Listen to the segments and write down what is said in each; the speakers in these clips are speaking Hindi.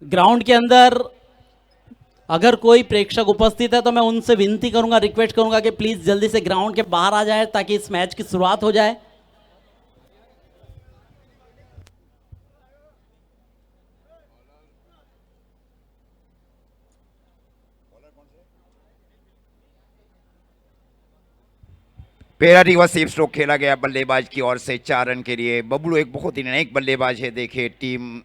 ग्राउंड के अंदर अगर कोई प्रेक्षक उपस्थित है तो मैं उनसे विनती करूंगा, रिक्वेस्ट करूंगा कि प्लीज जल्दी से ग्राउंड के बाहर आ जाए ताकि इस मैच की शुरुआत हो जाए। पहला रिवर्सिव स्ट्रोक खेला गया बल्लेबाज की ओर से 4 रन के लिए। बबलू एक बहुत ही निर्णायक बल्लेबाज है। देखिए टीम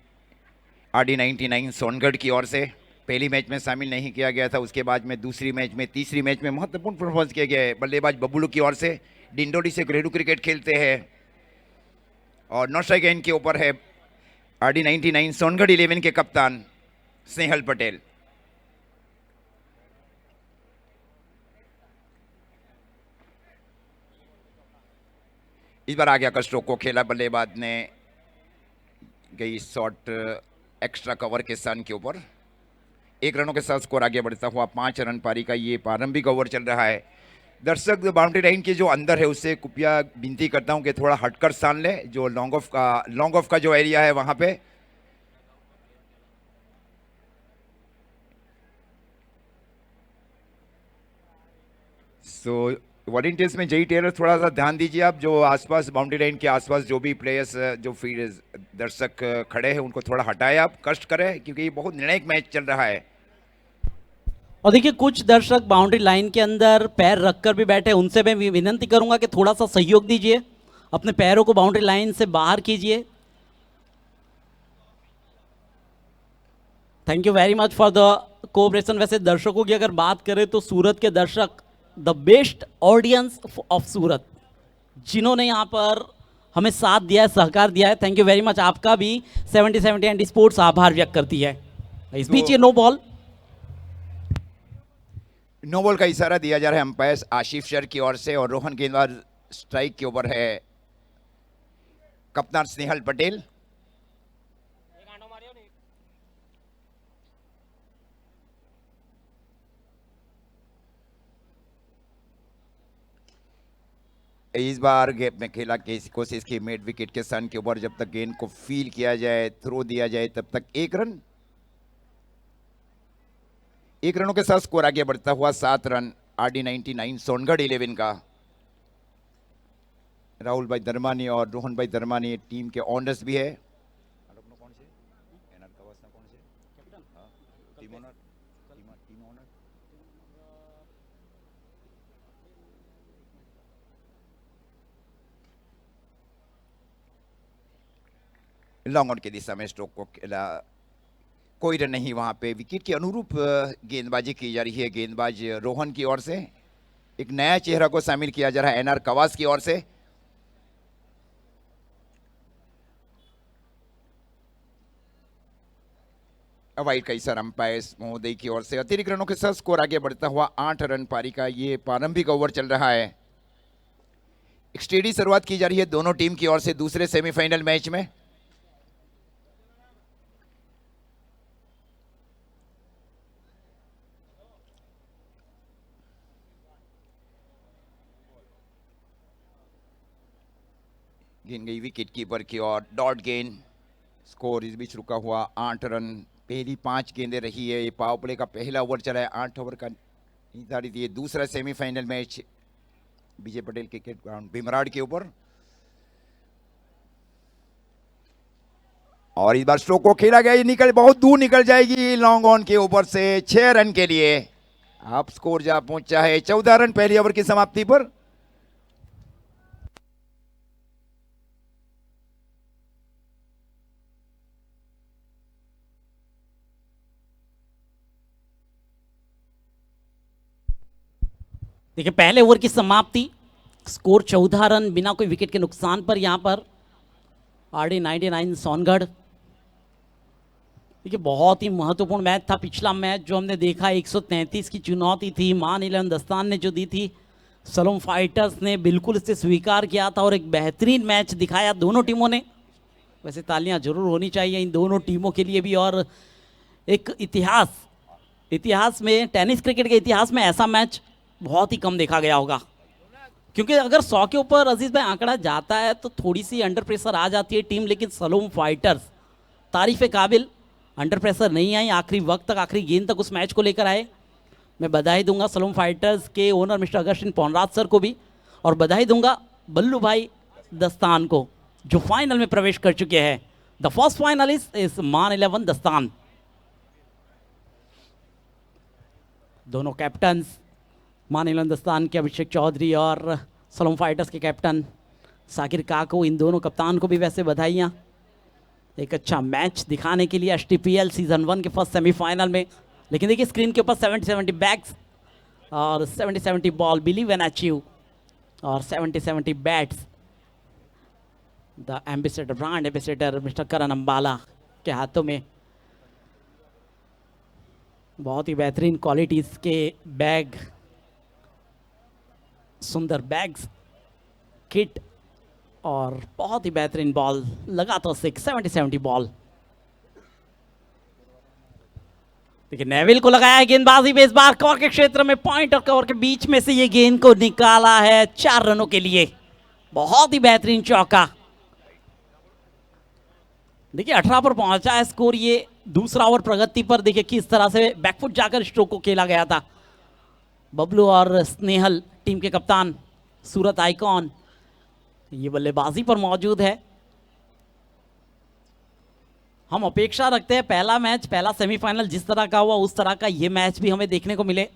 RD99 सोनगढ़ की ओर से पहली मैच में शामिल नहीं किया गया था, उसके बाद में दूसरी मैच में, तीसरी मैच में महत्वपूर्ण परफॉर्मेंस किया गया है। बल्लेबाज बबलू की ओर से डिंडोली से घरेलू क्रिकेट खेलते हैं और नो स्ट्राइक एंड के ऊपर है RD99 सोनगढ़ 11 के कप्तान स्नेहल पटेल। इस बार आगे आकर स्ट्रोक को खेला बल्लेबाज ने, गई शॉट एक्स्ट्रा कवर के सन के ऊपर। 1 रनों के साथ स्कोर आगे बढ़ता हुआ 5 रन पारी का ये प्रारंभिक ओवर चल रहा है। दर्शक बाउंड्री लाइन के जो अंदर है उससे कृपया विनती करता हूं कि थोड़ा हटकर स्थान ले, जो लॉन्ग ऑफ का जो एरिया है वहां पे। सो वॉलंटियर्स में जय टेलर थोड़ा सा ध्यान दीजिए आप, जो आसपास बाउंड्री लाइन के आसपास जो भी प्लेयर्स जो फिर दर्शक खड़े हैं उनको थोड़ा हटाए, आप कष्ट करें क्योंकि ये बहुत निर्णायक मैच चल रहा है। और देखिए कुछ दर्शक बाउंड्री लाइन के अंदर पैर रखकर भी बैठे, उनसे मैं विनती करूंगा कि थोड़ा सा सहयोग दीजिए, अपने पैरों को बाउंड्री लाइन से बाहर कीजिए। Thank you very much for the cooperation. वैसे दर्शकों की अगर बात करें तो सूरत के दर्शक द बेस्ट ऑडियंस ऑफ सूरत, जिन्होंने यहाँ पर हमें साथ दिया है, सहकार दिया है, थैंक यू वेरी मच। आपका भी 70-70 एंड स्पोर्ट्स आभार व्यक्त करती है। इस बीच ये नो बॉल का इशारा दिया जा रहा है अंपायर आशिफ शर की ओर से और रोहन गेंदबाज स्ट्राइक के ऊपर है कप्तान स्नेहल पटेल। इस बार गैप में खेला की कोशिश की मिड विकेट के सन के ऊपर, जब तक गेंद को फील किया जाए, थ्रो दिया जाए, तब तक 1 रन। 1 रनों के साथ स्कोर आगे बढ़ता हुआ 7 रन RD99 सोनगढ़ 11 का। राहुल भाई धर्मानी और रोहन भाई धर्मानी टीम के ऑनर्स भी है। लॉन्ग ऑन की दिशा में स्ट्रोक को खेला, कोई रन नहीं वहां पे। विकेट के अनुरूप गेंदबाजी की जा रही है गेंदबाज रोहन की ओर से। एक नया चेहरा को शामिल किया जा रहा है NR कवास की ओर से। वाइड का इशारा अंपायर महोदय की ओर से। अतिरिक्त रनों के साथ स्कोर आगे बढ़ता हुआ 8 रन पारी का ये प्रारंभिक ओवर चल रहा है। एक स्टेडी शुरुआत की जा रही है दोनों टीम की ओर से दूसरे सेमीफाइनल मैच में। गेंद गई विकेट कीपर की ओर, डॉट गेंद। स्कोर इस बीच रुका हुआ 8 रन। पहली 5 गेंदें रही है, ये पावर प्ले का पहला ओवर चला है, 8 ओवर का निर्धारित ये दूसरा सेमीफाइनल मैच विजय पटेल क्रिकेट ग्राउंड भीमराड के ऊपर। और इस बार स्ट्रोक को खेला गया, ये निकल बहुत दूर निकल जाएगी लॉन्ग ऑन के ऊपर से 6 रन के लिए। आप स्कोर जा पहुंचा है 14 रन पहली ओवर की समाप्ति पर। देखिए पहले ओवर की समाप्ति, स्कोर 14 रन बिना कोई विकेट के नुकसान पर यहाँ पर RD99 सोनगढ़। देखिए बहुत ही महत्वपूर्ण मैच था पिछला मैच जो हमने देखा, 133 की चुनौती थी, मान 11 दस्तान ने जो दी थी, सलोम फाइटर्स ने बिल्कुल इसे स्वीकार किया था और एक बेहतरीन मैच दिखाया दोनों टीमों ने। वैसे तालियां जरूर होनी चाहिए इन दोनों टीमों के लिए भी। और एक इतिहास में, टेनिस क्रिकेट के इतिहास में ऐसा मैच बहुत ही कम देखा गया होगा, क्योंकि अगर 100 के ऊपर अजीज भाई आंकड़ा जाता है तो थोड़ी सी अंडर प्रेशर आ जाती है टीम, लेकिन सलोम फाइटर्स तारीफ काबिल, अंडर प्रेशर नहीं आई, आखिरी वक्त तक, आखिरी गेंद तक उस मैच को लेकर आए। मैं बधाई दूंगा सलोम फाइटर्स के ओनर मिस्टर अगस्टिन पोनराज सर को भी, और बधाई दूंगा बल्लू भाई दस्तान को जो फाइनल में प्रवेश कर चुके हैं। द फर्स्ट फाइनलिस्ट इज मान 11 दस्तान। दोनों कैप्टन्स मान 11 दस्तान के अभिषेक चौधरी और सलोम फाइटर्स के कैप्टन साकिर काको, इन दोनों कप्तान को भी वैसे बधाइयाँ एक अच्छा मैच दिखाने के लिए HTPL सीजन 1 के फर्स्ट सेमीफाइनल में। लेकिन देखिए स्क्रीन के ऊपर 70-70 बैग्स और 70-70 बॉल, बिलीव एंड अचीव, और 70-70 bats. The ambassador, brand ambassador mister Karan Ambala के हाथों में बहुत ही बेहतरीन क्वालिटीज़ के बैग, सुंदर बैग्स, किट और बहुत ही बेहतरीन बॉल, लगातार 70-70 बॉल। देखिए नेविल को लगाया है गेंदबाजी में, इस बार कवर के क्षेत्र में, पॉइंट और कवर के बीच में से ये गेंद को निकाला है 4 रनों के लिए। बहुत ही बेहतरीन चौका। देखिए 18 पर पहुंचा है स्कोर। ये दूसरा ओवर प्रगति पर देखिए किस तरह से बैकफुट जाकर स्ट्रोक को खेला गया था। बबलू और स्नेहल टीम के कप्तान, सूरत आइकॉन ये बल्लेबाजी पर मौजूद है। हम अपेक्षा रखते हैं पहला मैच, पहला सेमीफाइनल जिस तरह का हुआ उस तरह का ये मैच भी हमें देखने को मिले।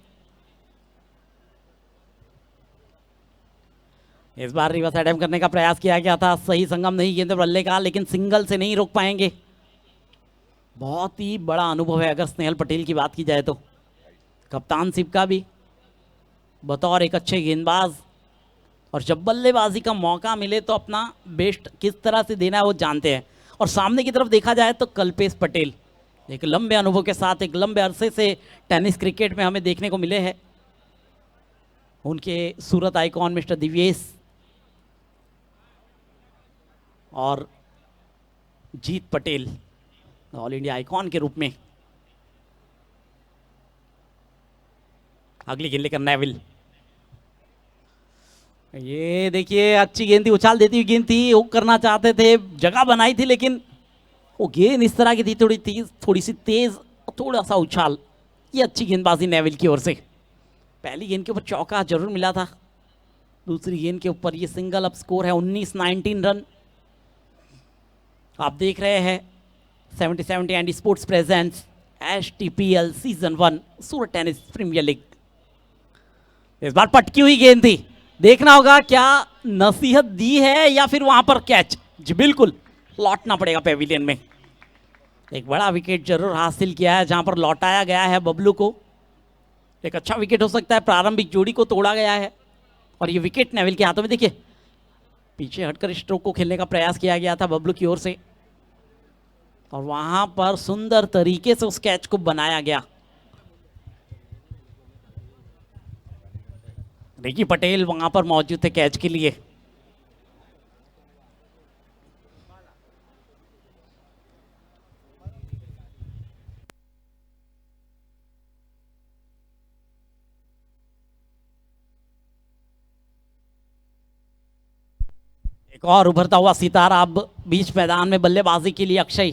इस बार रिवर्स अटैम्प्ट करने का प्रयास किया गया था, सही संगम नहीं गेंद बल्ले का, लेकिन सिंगल से नहीं रोक पाएंगे। बहुत ही बड़ा अनुभव है अगर स्नेहल पटेल की बात की जाए तो, कप्तानशिप का भी बतौर एक अच्छे गेंदबाज, और जब बल्लेबाजी का मौका मिले तो अपना बेस्ट किस तरह से देना है वो जानते हैं। और सामने की तरफ देखा जाए तो कल्पेश पटेल एक लंबे अनुभव के साथ, एक लंबे अरसे से टेनिस क्रिकेट में हमें देखने को मिले हैं। उनके सूरत आइकॉन मिस्टर दिव्येश और जीत पटेल ऑल इंडिया आइकॉन के रूप में। अगली गेंद लेकर नेविल, ये देखिए अच्छी गेंद थी, उछाल देती हुई गेंद थी, हुक करना चाहते थे, जगह बनाई थी, लेकिन वो गेंद इस तरह की थी, थोड़ी सी तेज, थोड़ा सा उछाल। ये अच्छी गेंदबाजी नेविल की ओर से। पहली गेंद के ऊपर चौका जरूर मिला था, दूसरी गेंद के ऊपर ये सिंगल। अब स्कोर है 19-19 रन। आप देख रहे हैं 70-70 Andy sports presents HTPL season 1 सूरत टेनिस प्रीमियर लीग। इस बार पटकी हुई गेंद थी, देखना होगा क्या नसीहत दी है या फिर वहां पर कैच। जी बिल्कुल, लौटना पड़ेगा पेविलियन में। एक बड़ा विकेट जरूर हासिल किया है जहां पर लौटाया गया है बबलू को। एक अच्छा विकेट हो सकता है, प्रारंभिक जोड़ी को तोड़ा गया है और ये विकेट नेविल के हाथों में। देखिए पीछे हटकर स्ट्रोक को खेलने का प्रयास किया गया था बबलू की ओर से, और वहां पर सुंदर तरीके से उस कैच को बनाया गया। रिकी पटेल वहां पर मौजूद थे कैच के लिए। एक और उभरता हुआ सितारा अब बीच मैदान में बल्लेबाजी के लिए अक्षय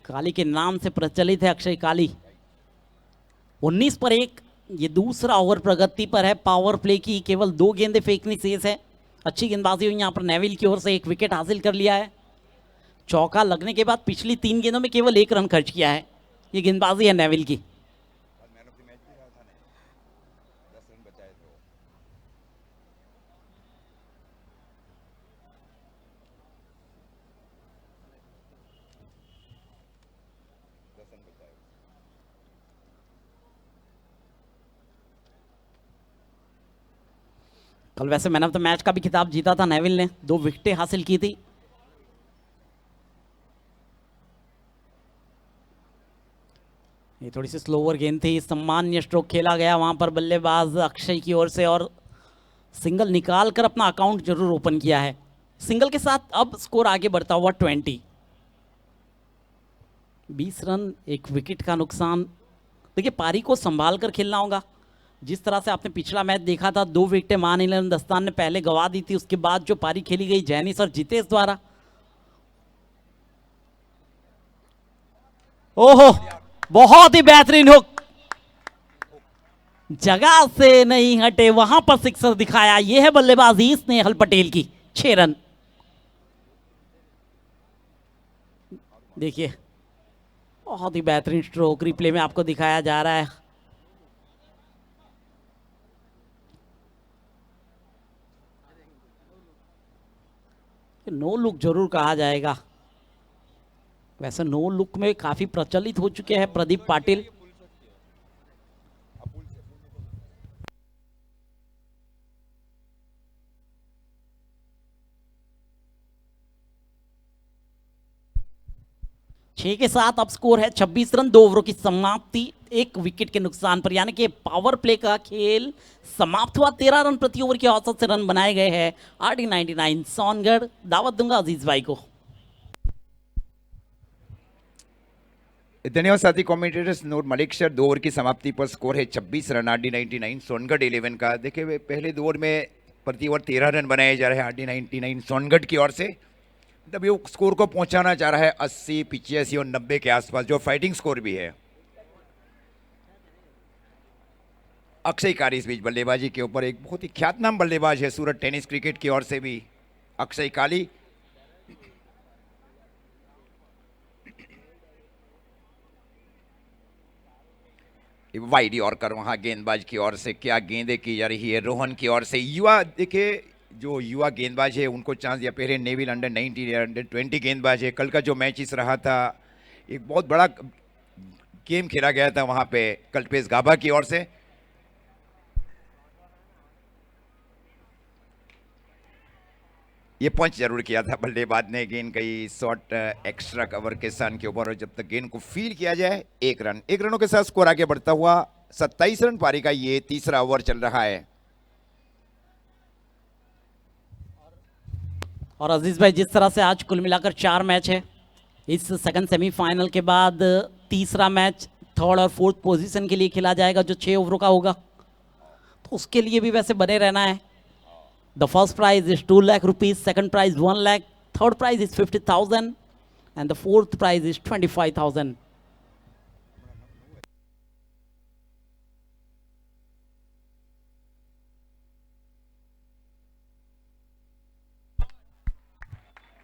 काली के नाम से प्रचलित है। अक्षय काली 19 पर 1, ये दूसरा ओवर प्रगति पर है। पावर प्ले की केवल 2 गेंदें फेंकनी शेष है। अच्छी गेंदबाजी हुई यहाँ पर नेविल की ओर से, एक विकेट हासिल कर लिया है। चौका लगने के बाद पिछली 3 गेंदों में केवल 1 रन खर्च किया है। ये गेंदबाजी है नेविल की। कल वैसे मैन ऑफ द मैच का भी खिताब जीता था नेविल ने, 2 विकेटें हासिल की थी। ये थोड़ी सी स्लोवर गेंद थी, सामान्य स्ट्रोक खेला गया वहां पर बल्लेबाज अक्षय की ओर से, और सिंगल निकाल कर अपना अकाउंट जरूर ओपन किया है। सिंगल के साथ अब स्कोर आगे बढ़ता हुआ 20 रन, 1 विकेट का नुकसान। देखिए पारी को संभाल कर खेलना होगा। जिस तरह से आपने पिछला मैच देखा था, 2 विकेटें मान 11 दस्तान ने पहले गवा दी थी, उसके बाद जो पारी खेली गई जैनिस और जितेश द्वारा, ओहो, बहुत ही बेहतरीन हुक, जगह से नहीं हटे, वहां पर सिक्सर दिखाया। यह है बल्लेबाजी स्नेहल पटेल की। 6 रन। देखिए, बहुत ही बेहतरीन स्ट्रोक रिप्ले में आपको दिखाया जा रहा है। नो लुक जरूर कहा जाएगा। वैसे नो लुक में काफी प्रचलित हो चुके हैं प्रदीप पाटिल। छह के साथ अब स्कोर है 26 रन, 2 ओवरों की समाप्ति, 1 विकेट के नुकसान पर, यानी कि पावर प्ले का खेल समाप्त हुआ। 13 रन प्रति ओवर की औसत से रन बनाए गए हैं RD 99 सोनगढ़। दावत दूंगा अजीज भाई को। धन्यवाद साथी कमेंटेटर्स। नूर मलिक सर, 2 ओवर की समाप्ति पर स्कोर है 26 रन RD 99 सोनगढ़ 11 का। देखिए वे पहले 2 ओवर में प्रति ओवर 13 रन बनाए जा रहे हैं RD 99 सोनगढ़ की ओर से। तब ये स्कोर को पहुंचाना चाह रहा है 80, 85 और 90 के आसपास, जो फाइटिंग स्कोर भी है। अक्षय कारी इस बीच बल्लेबाजी के ऊपर, एक बहुत ही ख्यातनाम बल्लेबाज है सूरत टेनिस क्रिकेट की ओर से भी अक्षय काली। वाइड यॉर्कर वहां गेंदबाज की ओर से, क्या गेंदें की जा रही है रोहन की ओर से। युवा, देखिए जो युवा गेंदबाज है उनको चांस दिया। पहले नेविल अंडर 19 अंडर 20 गेंदबाज है। कल का जो मैच इस रहा था, एक बहुत बड़ा गेम खेला गया था वहां पे कल्पेश गाभा की ओर से। ये पंच जरूर किया था बल्लेबाज ने। गेंद कई शॉट एक्स्ट्रा कवर के सन के ऊपर, और जब तक गेंद को फील किया जाए 1 रन। 1 रनों के साथ स्कोर आगे बढ़ता हुआ 27 रन पारी का ये तीसरा ओवर चल रहा है। और अजीज भाई, जिस तरह से आज कुल मिलाकर 4 मैच है, इस सेकंड सेमीफाइनल के बाद तीसरा मैच थर्ड और फोर्थ पोजीशन के लिए खेला जाएगा, जो 6 ओवरों का होगा। तो उसके लिए भी वैसे बने रहना है। The first prize is 2 lakh rupees, second prize 1 lakh, third prize is 50,000 and the fourth prize is 25,000।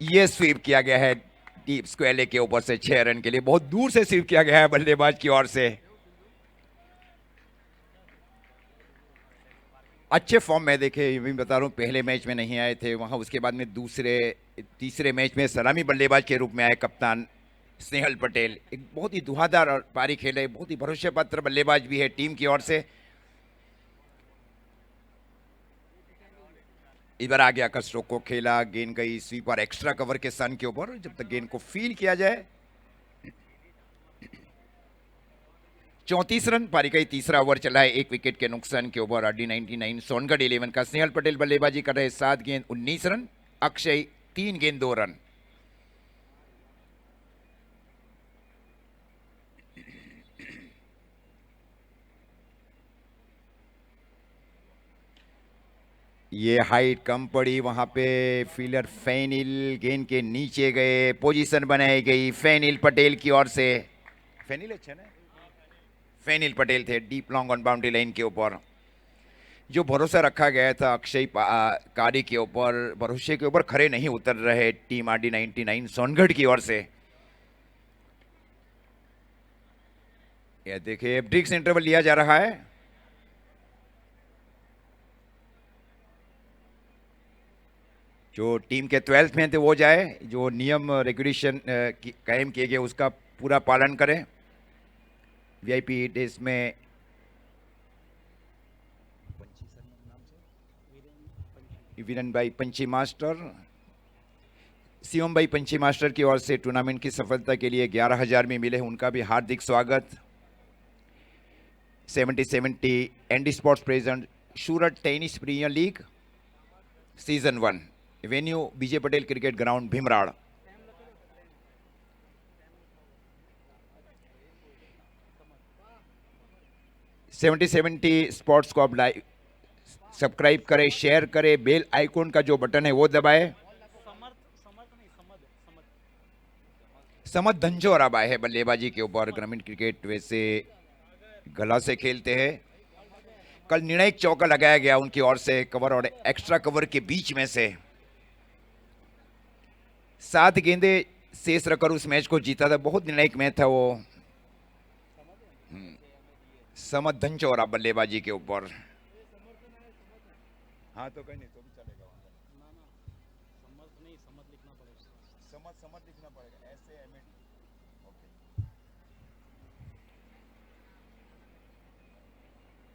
ये स्वीप किया गया है डीप स्क्वेयर के ऊपर से 6 रन के लिए। बहुत दूर से स्वीप किया गया है बल्लेबाज की ओर से। अच्छे फॉर्म में, देखे ये भी बता रहा हूँ, पहले मैच में नहीं आए थे वहां, उसके बाद में तीसरे मैच में सलामी बल्लेबाज के रूप में आए कप्तान स्नेहल पटेल। एक बहुत ही धुआंधार पारी खेले, बहुत ही भरोसे पात्र बल्लेबाज भी है टीम की ओर से। इस बार आगे आकर स्ट्रोक को खेला, गेंद गई स्वीप और एक्स्ट्रा कवर के सन के ऊपर, जब तक गेंद को फील किया जाए। 34 रन पारी का तीसरा ओवर चला है, 1 विकेट के नुकसान के ऊपर। RD 99 सोनगढ़ 11 का। स्नेहल पटेल बल्लेबाजी कर रहे 7 गेंद 19 रन, अक्षय 3 गेंद 2 रन। ये हाइट कम पड़ी वहां पे, फील्डर फैनिल गेंद के नीचे गए, पोजीशन बनाई गई फैनिल पटेल की ओर से। फैनिल अच्छा ना, फैनिल पटेल थे deep long on boundary line के ऊपर। जो भरोसा रखा गया था अक्षय कारी के ऊपर, भरोसे के ऊपर खरे नहीं उतर रहे टीम RD 99 सोनगढ़ की ओर से। ये देखिए ब्रिक्स इंटरवल लिया जा रहा है। जो टीम के 12th में थे वो जाए, जो नियम रेगुलेशन कायम किए गए उसका पूरा पालन करें। VIP डेज में वीरन भाई पंची मास्टर, शिवम भाई पंची मास्टर की ओर से टूर्नामेंट की सफलता के लिए 11,000 में मिले, उनका भी हार्दिक स्वागत। 70-70 Andy sports present Surat tennis premier league season 1, venue Vijay Patel cricket ground Bhimrad. Seventy sports को अब लाइव सब्सक्राइब करें, शेयर करें, बेल आइकॉन का जो बटन है वो दबाएं। समत धंजोर अब आए हैं बल्लेबाजी के ऊपर। ग्रामीण क्रिकेट वैसे गला से खेलते हैं। कल निर्णायक चौका लगाया गया उनकी ओर से कवर और एक्स्ट्रा कवर के बीच में से। 7 गेंदे शेष रखकर उस मैच को जीता था। बहुत निर्णायक मैच था वो। समत धंजोर अब बल्लेबाजी के ऊपर। हाँ तो कहीं नहीं तो भी चलेगा। समत लिखना पड़ेगा ऐसे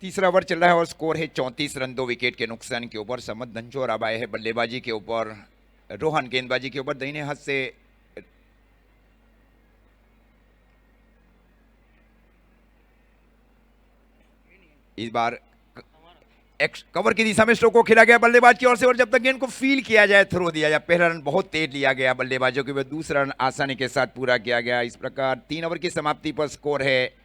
तीसरा ओवर चल रहा है और स्कोर है 34 रन 2 विकेट के नुकसान के ऊपर। समत धंजोर अब आए हैं बल्लेबाजी के ऊपर। रोहन गेंदबाजी के ऊपर दाहिने हाथ से इस बार कवर की दिशा में स्ट्रोक को खेला गया बल्लेबाज की ओर से और जब तक गेंद को फील किया जाए थ्रो दिया जाए। पहला रन बहुत तेज लिया गया बल्लेबाजों के बाद, दूसरा रन आसानी के साथ पूरा किया गया। इस प्रकार 3 ओवर की समाप्ति पर स्कोर है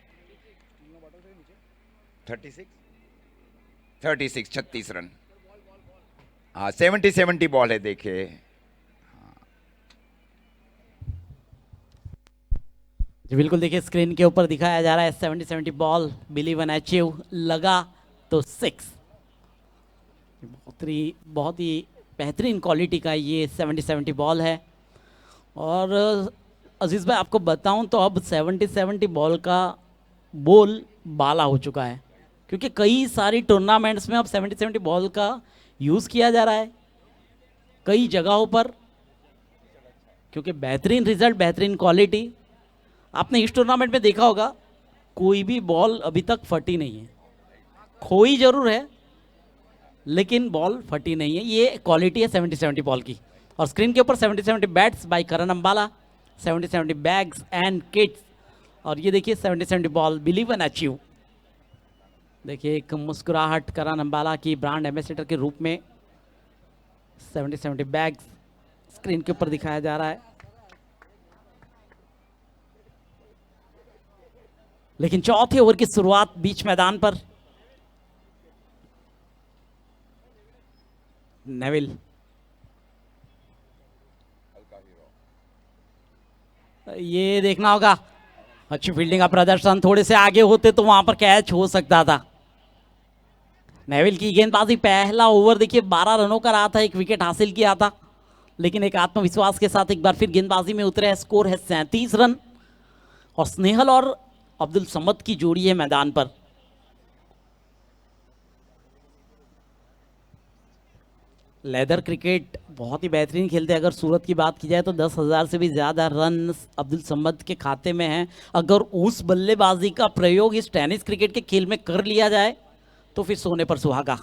36 रन। हाँ 70 बॉल है देखे। जी बिल्कुल, देखिए स्क्रीन के ऊपर दिखाया जा रहा है 70 बॉल। बिलीव एंड अचीव लगा तो 6। बहुत ही बेहतरीन क्वालिटी का ये 70 बॉल है। और अजीज़ भाई आपको बताऊं तो अब 70 बॉल का बोल बाला हो चुका है, क्योंकि कई सारी टूर्नामेंट्स में अब 70 बॉल का यूज़ किया जा रहा है कई जगहों पर, क्योंकि बेहतरीन रिजल्ट, बेहतरीन क्वालिटी। आपने इस टूर्नामेंट में देखा होगा कोई भी बॉल अभी तक फटी नहीं है। खोई जरूर है लेकिन बॉल फटी नहीं है। ये क्वालिटी है 70 बॉल की। और स्क्रीन के ऊपर 70 bats by Karan Ambala, 70 bags and kits. और ये देखिए 70 बॉल बिलीव एंड अचीव। देखिए एक मुस्कुराहट करण अंबाला की ब्रांड एम्बेसडर के रूप में 70 बैग्स स्क्रीन के ऊपर दिखाया जा रहा है। लेकिन चौथे ओवर की शुरुआत बीच मैदान पर नेविल, ये देखना होगा अच्छी फील्डिंग का प्रदर्शन। थोड़े से आगे होते तो वहां पर कैच हो सकता था। नेविल की गेंदबाजी, पहला ओवर देखिए 12 रनों का रहा था, 1 विकेट हासिल किया था, लेकिन एक आत्मविश्वास के साथ एक बार फिर गेंदबाजी में उतरे। स्कोर है 37 रन। और स्नेहल और अब्दुल समद की जोड़ी है मैदान पर। लेदर क्रिकेट बहुत ही बेहतरीन खेलते हैं। अगर सूरत की बात की जाए तो 10,000 से भी ज़्यादा रन अब्दुल समद के खाते में हैं। अगर उस बल्लेबाजी का प्रयोग इस टेनिस क्रिकेट के खेल में कर लिया जाए तो फिर सोने पर सुहागा।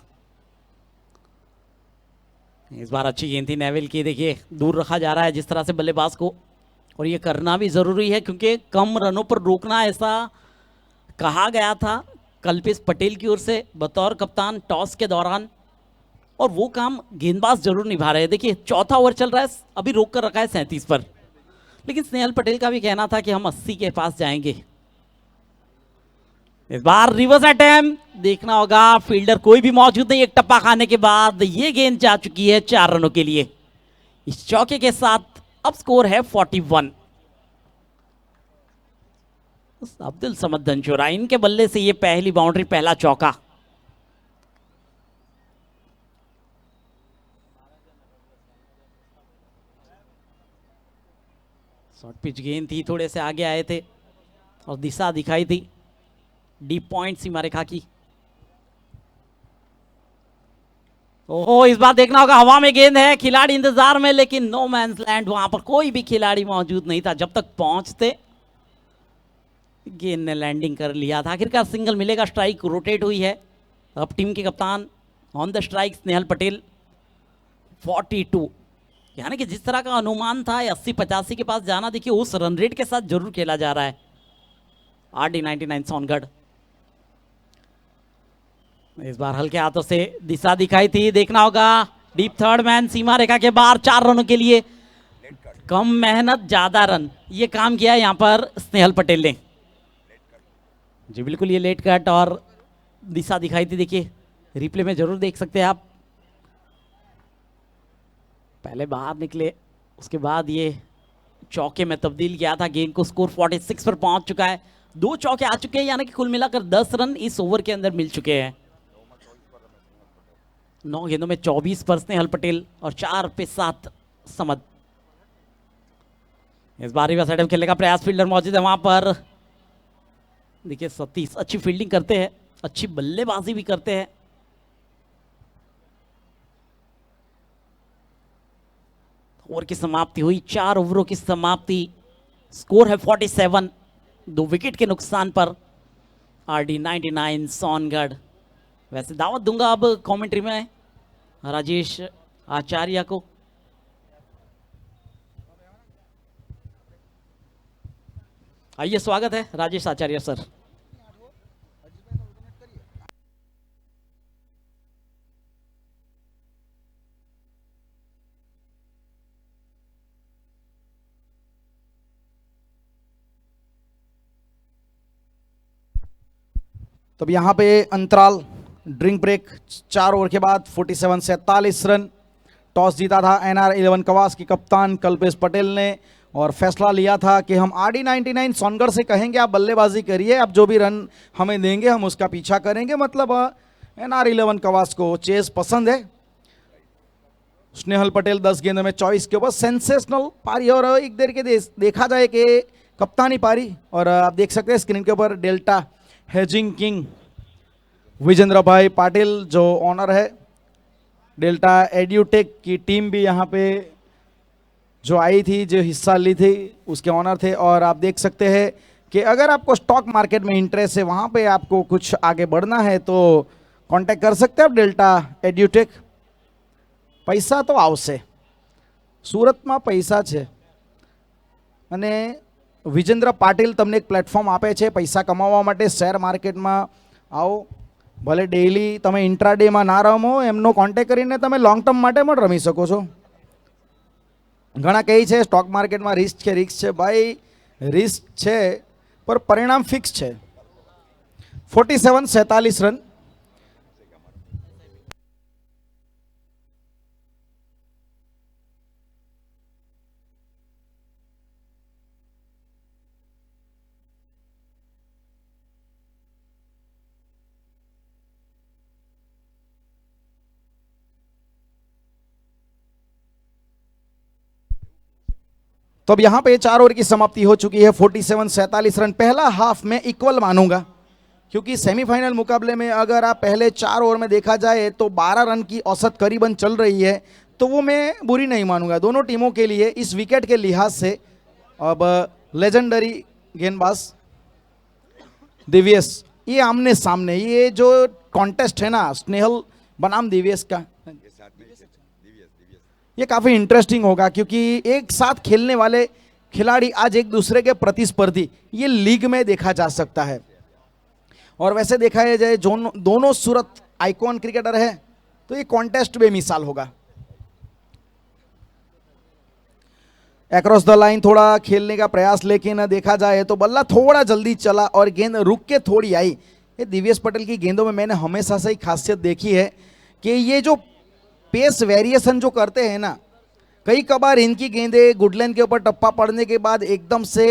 इस बार अच्छी गेंद थी नेविल की। देखिए दूर रखा जा रहा है जिस तरह से बल्लेबाज को, और ये करना भी ज़रूरी है क्योंकि कम रनों पर रोकना, ऐसा कहा गया था कल्पेश पटेल की ओर से बतौर कप्तान टॉस के दौरान, और वो काम गेंदबाज जरूर निभा रहे हैं। देखिए चौथा ओवर चल रहा है, अभी रोक कर रखा है 37 पर, लेकिन स्नेहल पटेल का भी कहना था कि हम 80 के पास जाएंगे। इस बार रिवर्स अटेम्प्ट देखना होगा, फील्डर कोई भी मौजूद नहीं। एक टप्पा खाने के बाद ये गेंद जा चुकी है 4 रनों के लिए। इस चौके के साथ अब स्कोर है 41। अब्दुल समद धनचोरा, इनके बल्ले से ये पहली बाउंड्री, पहला चौका। शॉर्ट पिच गेंद थी, थोड़े से आगे आए थे और दिशा दिखाई थी डीप पॉइंट सीमा रेखा की। ओहो, इस बार देखना होगा, हवा में गेंद है, खिलाड़ी इंतजार में, लेकिन नो मैंस लैंड, वहां पर कोई भी खिलाड़ी मौजूद नहीं था। जब तक पहुंचते गेंद ने लैंडिंग कर लिया था। आखिरकार सिंगल मिलेगा, स्ट्राइक रोटेट हुई है। अब टीम के कप्तान on the strike Snehal Patel. 42, यानी कि जिस तरह का अनुमान था 80-85 के पास जाना, देखिए उस रन रेट के साथ जरूर खेला जा रहा है RD 99 सोनगढ़। इस बार हल्के हाथों से दिशा दिखाई थी, देखना होगा डीप थर्ड मैन सीमा रेखा के बाहर 4 रनों के लिए। कम मेहनत ज्यादा रन, ये काम किया यहां पर स्नेहल पटेल ने। जी बिल्कुल, ये लेट कट और दिशा दिखाई थी, देखिए रिप्ले में जरूर देख सकते हैं आप। पहले बाहर निकले, उसके बाद ये चौके में तब्दील किया था गेंद को। स्कोर 46 पर पहुंच चुका है। 2 चौके आ चुके हैं, यानी कि कुल मिलाकर 10 रन इस ओवर के अंदर मिल चुके हैं। 9 गेंदों में 24 पर स्नेहल पटेल और 4 पे 7 समद। इस बार रिवर्स हेडअप खेलने का प्रयास, फील्डर मौजूद है वहां पर। देखिए सतीश अच्छी फील्डिंग करते हैं, अच्छी बल्लेबाजी भी करते हैं। ओवर की समाप्ति हुई, 4 ओवरों की समाप्ति। स्कोर है 47, 2 विकेट के नुकसान पर RD 99 सोनगढ़। वैसे दावत दूंगा अब कमेंट्री में राजेश आचार्य को। आइए, स्वागत है राजेश आचार्य सर। तो अब यहाँ पे अंतराल, ड्रिंक ब्रेक, 4 ओवर के बाद 47 से 43 रन। टॉस जीता था NR11 कवास के कप्तान कल्पेश पटेल ने और फैसला लिया था कि हम RD 99 सोनगढ़ से कहेंगे आप बल्लेबाजी करिए, आप जो भी रन हमें देंगे हम उसका पीछा करेंगे। मतलब NR11 कवास को चेस पसंद है। स्नेहल पटेल 10 गेंदों में 24 के ऊपर सेंसेशनल पारी। और एक देर के देखा जाए कि कप्तानी पारी, और आप देख सकते हैं स्क्रीन के ऊपर डेल्टा हेजिंग किंग विजेंद्र भाई पाटिल जो ऑनर है। डेल्टा एड्यूटेक की टीम भी यहाँ पे जो आई थी, जो हिस्सा ली थी, उसके ऑनर थे। और आप देख सकते हैं कि अगर आपको स्टॉक मार्केट में इंटरेस्ट है, वहाँ पे आपको कुछ आगे बढ़ना है तो कांटेक्ट कर सकते हैं आप डेल्टा एड्यूटेक। पैसा तो आवશે, સુરતમાં પૈસા છે અને વિજેન્દ્ર પાટીલ તમને એક પ્લેટફોર્મ આપે છે પૈસા કમાવા માટે। શેર માર્કેટમાં આવો, ભલે ડેઈલી તમે ઇન્ટ્રાડેમાં ના રમો, એમનો કોન્ટેક્ટ કરીને તમે લોંગ ટર્મ માટે પણ રમી શકો છો। ઘણા કહે છે સ્ટોક માર્કેટમાં રિસ્ક છે ભાઈ, રિસ્ક છે પર પરિણામ ફિક્સ છે। 47 47 રન। तो अब यहाँ पे 4 ओवर की समाप्ति हो चुकी है। 47 47 रन। पहला हाफ में इक्वल मानूंगा, क्योंकि सेमीफाइनल मुकाबले में अगर आप पहले 4 ओवर में देखा जाए तो 12 रन की औसत करीबन चल रही है, तो वो मैं बुरी नहीं मानूंगा दोनों टीमों के लिए इस विकेट के लिहाज से। अब लेजेंडरी गेंदबाज दिव्यस, ये आमने सामने, ये जो कॉन्टेस्ट है ना स्नेहल बनाम दिव्यस का, ये काफ़ी इंटरेस्टिंग होगा, क्योंकि एक साथ खेलने वाले खिलाड़ी आज एक दूसरे के प्रतिस्पर्धी ये लीग में देखा जा सकता है। और वैसे देखा जाए जो दोनों सूरत आइकॉन क्रिकेटर है, तो ये कॉन्टेस्ट बेमिसाल होगा। अक्रॉस द लाइन थोड़ा खेलने का प्रयास, लेकिन देखा जाए तो बल्ला थोड़ा जल्दी चला और गेंद रुक के थोड़ी आई। ये दिव्यस पटेल की गेंदों में मैंने हमेशा से ही खासियत देखी है कि ये जो पेस वेरिएशन जो करते हैं ना, कई कबार इनकी गेंदें गुडलैन के ऊपर टप्पा पड़ने के बाद एकदम से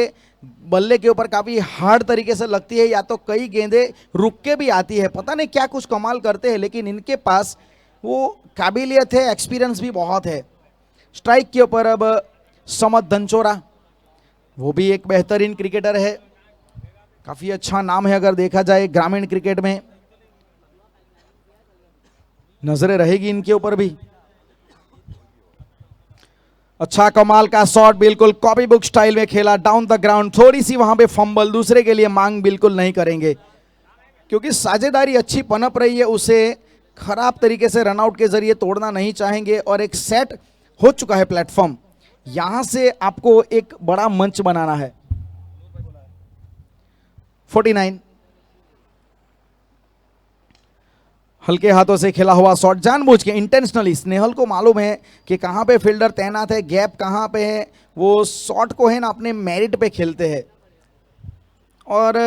बल्ले के ऊपर काफ़ी हार्ड तरीके से लगती है, या तो कई गेंदें रुक के भी आती है। पता नहीं क्या कुछ कमाल करते हैं, लेकिन इनके पास वो काबिलियत है, एक्सपीरियंस भी बहुत है। स्ट्राइक के ऊपर अब समद धनचोरा, वो भी एक बेहतरीन क्रिकेटर है, काफ़ी अच्छा नाम है अगर देखा जाए ग्रामीण क्रिकेट में। नजरें रहेगी इनके ऊपर भी। अच्छा कमाल का शॉट, बिल्कुल कॉपी बुक स्टाइल में खेला डाउन द ग्राउंड। थोड़ी सी वहां पे फंबल, दूसरे के लिए मांग बिल्कुल नहीं करेंगे, क्योंकि साझेदारी अच्छी पनप रही है, उसे खराब तरीके से रनआउट के जरिए तोड़ना नहीं चाहेंगे। और एक सेट हो चुका है प्लेटफॉर्म, यहां से आपको एक बड़ा मंच बनाना है। 49 हल्के हाथों से खेला हुआ शॉट, जानबूझ के इंटेंशनली। स्नेहल को मालूम है कि कहाँ पे फील्डर तैनात है, गैप कहाँ पे है, वो शॉट को है ना अपने मेरिट पे खेलते हैं और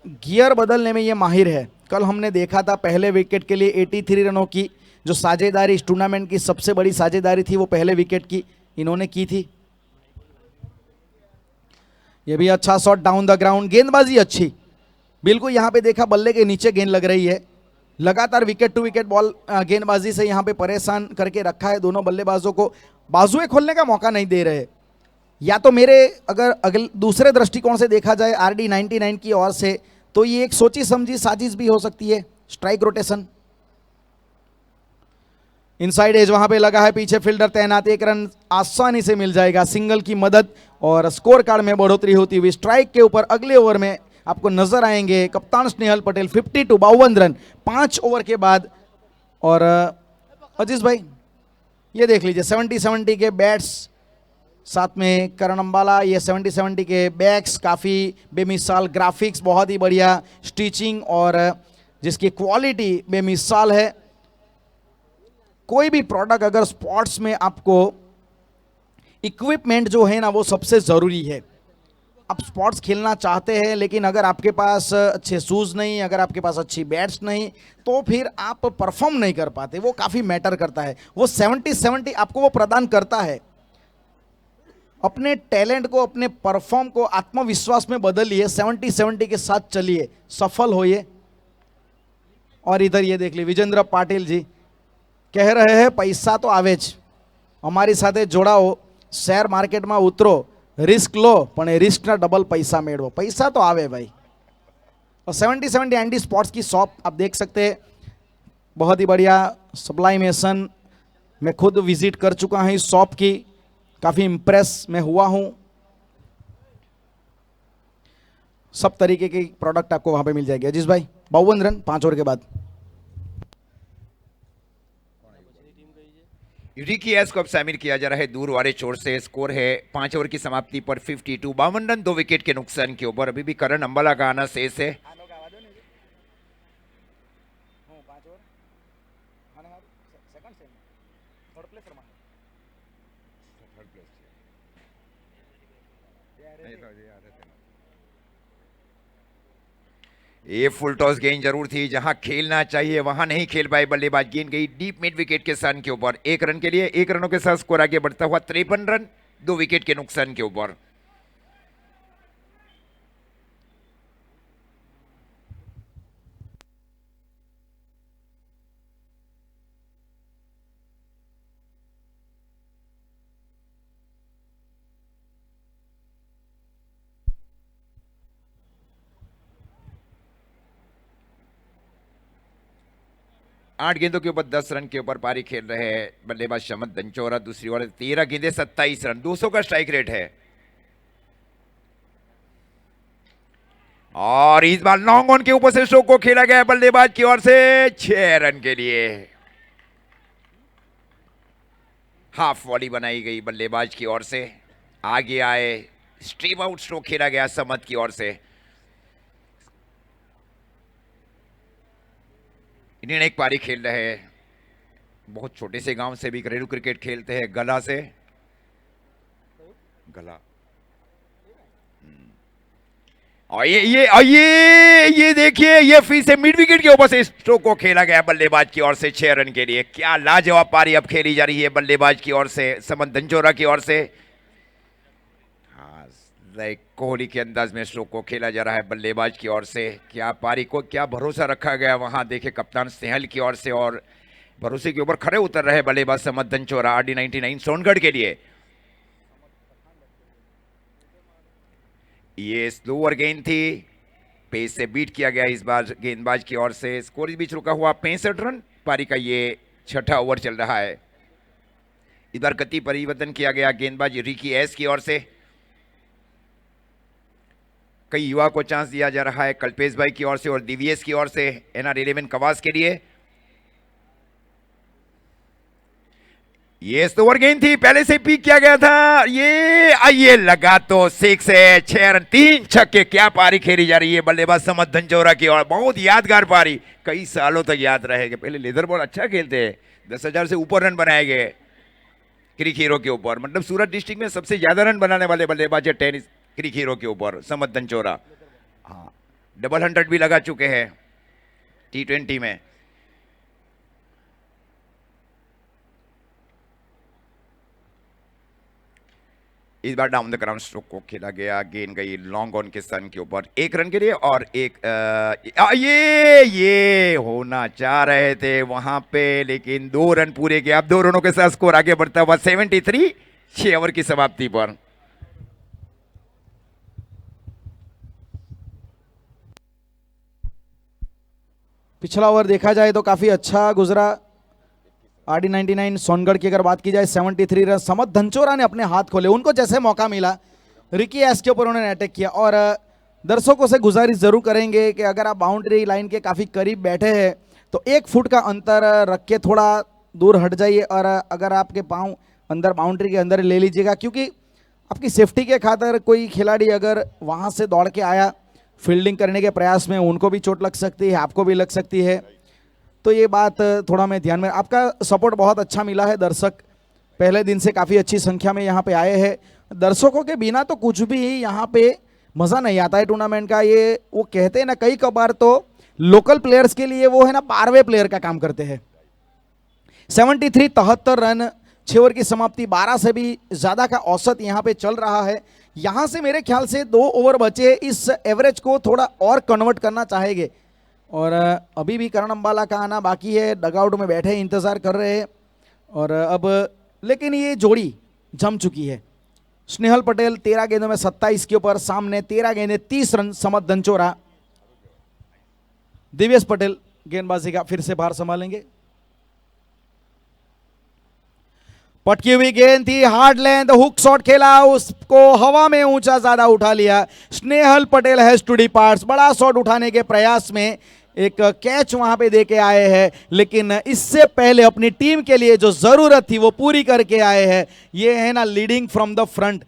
गियर बदलने में ये माहिर है। कल हमने देखा था पहले विकेट के लिए 83 रनों की जो साझेदारी, इस टूर्नामेंट की सबसे बड़ी साझेदारी थी, वो पहले विकेट की इन्होंने की थी। ये भी अच्छा शॉट डाउन द ग्राउंड, गेंदबाजी अच्छी, बिल्कुल यहाँ पे देखा बल्ले के नीचे गेंद लग रही है। लगातार विकेट टू विकेट बॉल गेंदबाजी से यहाँ पे परेशान करके रखा है दोनों बल्लेबाजों को, बाजुएं खोलने का मौका नहीं दे रहे। या तो मेरे अगर अगले दूसरे दृष्टिकोण से देखा जाए RD 99 की ओर से, तो ये एक सोची समझी साजिश भी हो सकती है। स्ट्राइक रोटेशन, इनसाइड एज वहां पे लगा है, पीछे फील्डर तैनात, एक रन आसानी से मिल जाएगा सिंगल की मदद, और स्कोर कार्ड में बढ़ोतरी होती हुई स्ट्राइक के ऊपर अगले ओवर में आपको नजर आएंगे कप्तान स्नेहल पटेल। 52 रन 5 ओवर के बाद। और अजीज भाई ये देख लीजिए 70-70 के बैट्स, साथ में करण अंबाला, ये 70-70 के बैक्स, काफ़ी बेमिसाल ग्राफिक्स, बहुत ही बढ़िया स्टिचिंग और जिसकी क्वालिटी बेमिसाल है। कोई भी प्रोडक्ट अगर स्पोर्ट्स में आपको इक्विपमेंट जो है ना वो सबसे ज़रूरी है। आप स्पोर्ट्स खेलना चाहते हैं लेकिन अगर आपके पास अच्छे शूज़ नहीं, अगर आपके पास अच्छी बैट्स नहीं, तो फिर आप परफॉर्म नहीं कर पाते। वो काफ़ी मैटर करता है। वो 70-70 आपको वो प्रदान करता है। अपने टैलेंट को, अपने परफॉर्म को आत्मविश्वास में बदलिए, 70-70 के साथ चलिए, सफल होइए। और इधर ये देख ली विजेंद्र पाटिल जी कह रहे हैं पैसा तो आवे ज, અમારી સાથે જોડાઓ, શેર માર્કેટમાં ઉતરો, रिस्क लो, પણ એ रिस्कના डबल पैसा મેળવો। पैसा तो आवे भाई। और 70-70 एंडी स्पोर्ट्स की शॉप आप देख सकते हैं, बहुत ही बढ़िया सब्लाइमेशन। मैं खुद विजिट कर चुका हूँ इस शॉप की, काफ़ी इम्प्रेस मैं हुआ हूँ। सब तरीके की प्रोडक्ट आपको वहाँ पे मिल जाएगी। अजीज भाई 52 रन 5 ओवर के बाद। रिकी एस को अब शामिल किया जा रहा है दूर वाले छोर से। स्कोर है 5 ओवर की समाप्ति पर 52 रन 2 विकेट के नुकसान के ऊपर। अभी भी करण अंबाला का आना शेष है। ये फुल टॉस गेंद जरूर थी, जहां खेलना चाहिए वहां नहीं खेल पाए बल्लेबाज। गेंद गई डीप मिड विकेट के सन के ऊपर। 1 रन के लिए 1 रनों के साथ स्कोर आगे बढ़ता हुआ 53 रन 2 विकेट के नुकसान के ऊपर। आठ गेंदों के ऊपर 10 रन के ऊपर पारी खेल रहे हैं बल्लेबाज शमत दंचोरा। दूसरी ओर 13 गेंदे 27 रन, 200 का स्ट्राइक रेट है। और इस बार लॉन्ग ऑन के ऊपर से स्ट्रोक को खेला गया बल्लेबाज की ओर से 6 रन के लिए। हाफ वॉली बनाई गई बल्लेबाज की ओर से। आगे आए, स्ट्रीम आउट स्ट्रोक खेला गया समत की ओर से। इंडियन एक पारी खेल रहे हैं। बहुत छोटे से गांव से भी घरेलू क्रिकेट खेलते हैं, गला से। गला और ये देखिए, ये फिर से मिड विकेट के ऊपर से स्ट्रोक को खेला गया बल्लेबाज की ओर से 6 रन के लिए। क्या लाजवाब पारी अब खेली जा रही है बल्लेबाज की ओर से, समत दंचोरा की ओर से। हाँ, कोहली के अंदाज में स्ट्रोक को खेला जा रहा है बल्लेबाज की ओर से। क्या पारी को क्या भरोसा रखा गया वहां, देखे कप्तान स्नेहल की ओर से। और भरोसे के ऊपर खड़े उतर रहे बल्लेबाज समत दंचोरा RD 99 सोनगढ़ के लिए। ये स्लोअर गेंद थी, पेस से बीट किया गया इस बार गेंदबाज की ओर से। स्कोर भी रुका हुआ 65 रन। पारी का ये 6ठा ओवर चल रहा है। इस बार गति परिवर्तन किया गया गेंदबाज रिकी एस की ओर से। कई युवा को चांस दिया जा रहा है, कल्पेश भाई की ओर से और DVS की ओर से NR11 कवास के लिए। ये ओवर गेंद थी, पहले से पीक किया गया था। ये लगा तो 6 है। 6 रन 3 छक्के। क्या पारी खेली जा रही है बल्लेबाज समत दंचोरा की ओर। बहुत यादगार पारी, कई सालों तक याद रहेगा। पहले लेदर बॉल अच्छा खेलते हैं, 10,000 से ऊपर रन बनाए गए क्रिक हीरो के ऊपर। मतलब सूरत डिस्ट्रिक्ट में सबसे ज्यादा रन बनाने वाले बल्लेबाज है टेनिस क्रिक हीरो के ऊपर समत दंचोरा। हाँ, डबल 100 भी लगा चुके हैं T20 में। इस बार डाउन द ग्राउंड स्ट्रोक को खेला गया, गेंद गई लॉन्ग ऑन के सन के ऊपर 1 रन के लिए, और ये होना चाह रहे थे वहां पे, लेकिन 2 रन पूरे किए। अब 2 रनों के साथ स्कोर आगे बढ़ता हुआ 73, 6 ओवर की समाप्ति पर। पिछला ओवर देखा जाए तो काफी अच्छा गुजरा। RD99 सोनगढ़ की अगर बात की जाए 73 रन। समत धनचोरा ने अपने हाथ खोले, उनको जैसे मौका मिला रिकी एस के ऊपर उन्होंने अटैक किया। और दर्शकों से गुजारिश जरूर करेंगे कि अगर आप बाउंड्री लाइन के काफी करीब बैठे हैं तो 1 फुट का अंतर रख के थोड़ा दूर हट जाइए, और अगर आपके पाँव अंदर बाउंड्री के अंदर ले लीजिएगा, क्योंकि आपकी सेफ्टी के खातिर कोई खिलाड़ी अगर वहां से दौड़ के आया फील्डिंग करने के प्रयास में, उनको भी चोट लग सकती है, आपको भी लग सकती है। तो ये बात थोड़ा मैं ध्यान में। आपका सपोर्ट बहुत अच्छा मिला है, दर्शक पहले दिन से काफ़ी अच्छी संख्या में यहाँ पे आए हैं। दर्शकों के बिना तो कुछ भी यहाँ पे मज़ा नहीं आता है टूर्नामेंट का। ये वो कहते हैं ना, कई कबार तो लोकल प्लेयर्स के लिए वो है ना पारवे प्लेयर का काम करते हैं। 73 रन, 6 ओवर की समाप्ति, 12 से भी ज़्यादा का औसत यहाँ पे चल रहा है। यहाँ से मेरे ख्याल से 2 ओवर बचे, इस एवरेज को थोड़ा और कन्वर्ट करना चाहेंगे। और अभी भी करण अंबाला का आना बाकी है, डगआउट में बैठे इंतज़ार कर रहे हैं। और अब लेकिन ये जोड़ी जम चुकी है। स्नेहल पटेल 13 गेंदों में 27 के ऊपर, सामने 13 गेंदें 30 रन समत धनचोरा। दिव्येश पटेल गेंदबाजी का फिर से भार संभालेंगे। पटकी हुई गेंद थी, हार्ड लेंथ हुक शॉट खेला, उसको हवा में ऊंचा ज्यादा उठा लिया। Snehal Patel has to depart. बड़ा शॉट उठाने के प्रयास में एक कैच वहां पे देके आए हैं, लेकिन इससे पहले अपनी टीम के लिए जो जरूरत थी वो पूरी करके आए हैं। ये है ना लीडिंग फ्रॉम द फ्रंट।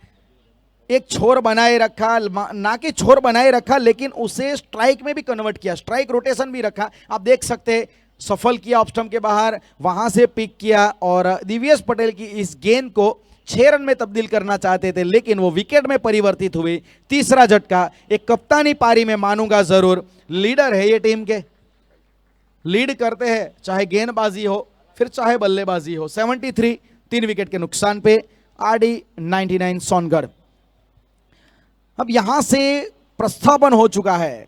एक छोर बनाए रखा, ना कि छोर बनाए रखा, लेकिन उसे स्ट्राइक में भी कन्वर्ट किया, स्ट्राइक रोटेशन भी रखा। आप देख सकते हैं सफल किया ऑफ स्टंप के बाहर, वहां से पिक किया। और दिव्येश पटेल की इस गेंद को 6 रन में तब्दील करना चाहते थे, लेकिन वो विकेट में परिवर्तित हुई। तीसरा झटका एक कप्तानी पारी में मानूंगा जरूर। लीडर है ये टीम के, लीड करते हैं, चाहे गेंदबाजी हो फिर चाहे बल्लेबाजी हो। 73, 3 विकेट के नुकसान पे RD99 सोनगढ़। अब यहां से प्रस्थापन हो चुका है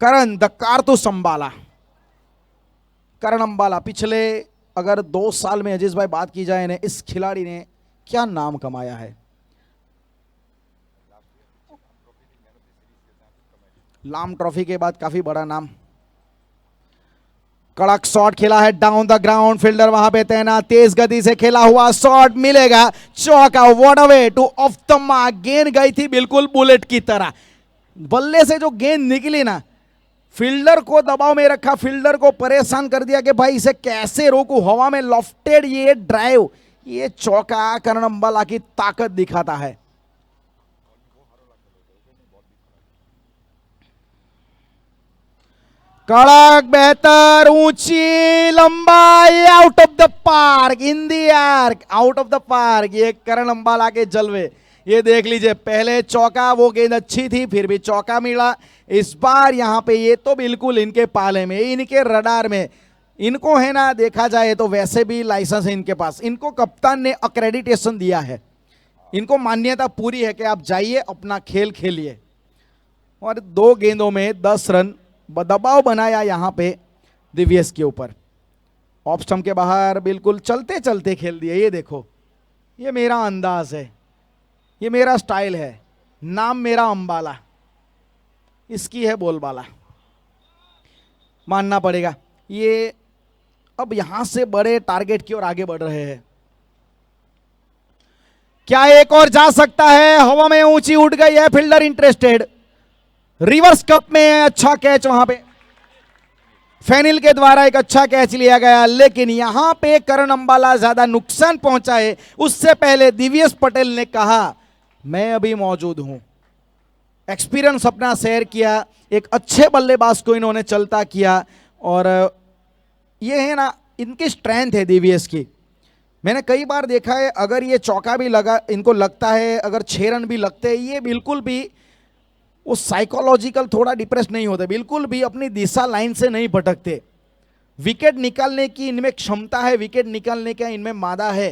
करण द कारतूस अंबाला। करण अंबाला पिछले अगर 2 साल में अजीज भाई बात की जाए ना, इस खिलाड़ी ने क्या नाम कमाया है। लाम ट्रॉफी के बाद काफी बड़ा नाम। कड़क शॉट खेला है डाउन द ग्राउंड, फील्डर वहां पे तैनात, तेज गति से खेला हुआ शॉट मिलेगा, चौका। What a way two of the mark. गेंद गई थी बिल्कुल बुलेट की तरह। बल्ले से जो गेंद निकली ना, फील्डर को दबाव में रखा, फील्डर को परेशान कर दिया कि भाई इसे कैसे रोकूं। हवा में लॉफ्टेड ये ड्राइव, ये चौका करण अंबाला की ताकत दिखाता है। कड़क, बेहतर, ऊंची, लंबाई, out of the park, in the air, out of the park. ये करण अंबाला के जलवे, ये देख लीजिए। पहले चौका, वो गेंद अच्छी थी, फिर भी चौका मिला। इस बार यहां पे ये तो बिल्कुल इनके पाले में, इनके रडार में। इनको है ना, देखा जाए तो वैसे भी लाइसेंस है इनके पास, इनको कप्तान ने अक्रेडिटेशन दिया है, इनको मान्यता पूरी है कि आप जाइए अपना खेल खेलिए। और 2 गेंदों में 10 रन दबाव बनाया यहां पे दिव्येश के ऊपर। ऑफ स्टंप के बाहर बिल्कुल चलते चलते खेल दिया। ये देखो, ये मेरा अंदाज है, ये मेरा स्टाइल है, नाम मेरा अंबाला, इसकी है बोलबाला, मानना पड़ेगा। ये अब यहां से बड़े टारगेट की ओर आगे बढ़ रहे हैं। क्या एक और जा सकता है? हवा में ऊंची उठ गई है, फील्डर इंटरेस्टेड। रिवर्स कप में अच्छा कैच, वहां पे फैनिल के द्वारा एक अच्छा कैच लिया गया, लेकिन यहां पे करण अंबाला ज्यादा नुकसान पहुंचाए उससे पहले दिव्येश पटेल ने कहा मैं अभी मौजूद हूं। एक्सपीरियंस अपना शेयर किया, एक अच्छे बल्लेबाज को इन्होंने चलता किया। और ये है ना, इनकी स्ट्रेंथ है दिव्येश की। मैंने कई बार देखा है, अगर ये चौका भी लगा, इनको लगता है अगर 6 रन भी लगते हैं, ये बिल्कुल भी वो साइकोलॉजिकल थोड़ा डिप्रेस नहीं होते, बिल्कुल भी अपनी दिशा लाइन से नहीं भटकते। विकेट निकालने की इनमें क्षमता है, विकेट निकालने का इनमें मादा है।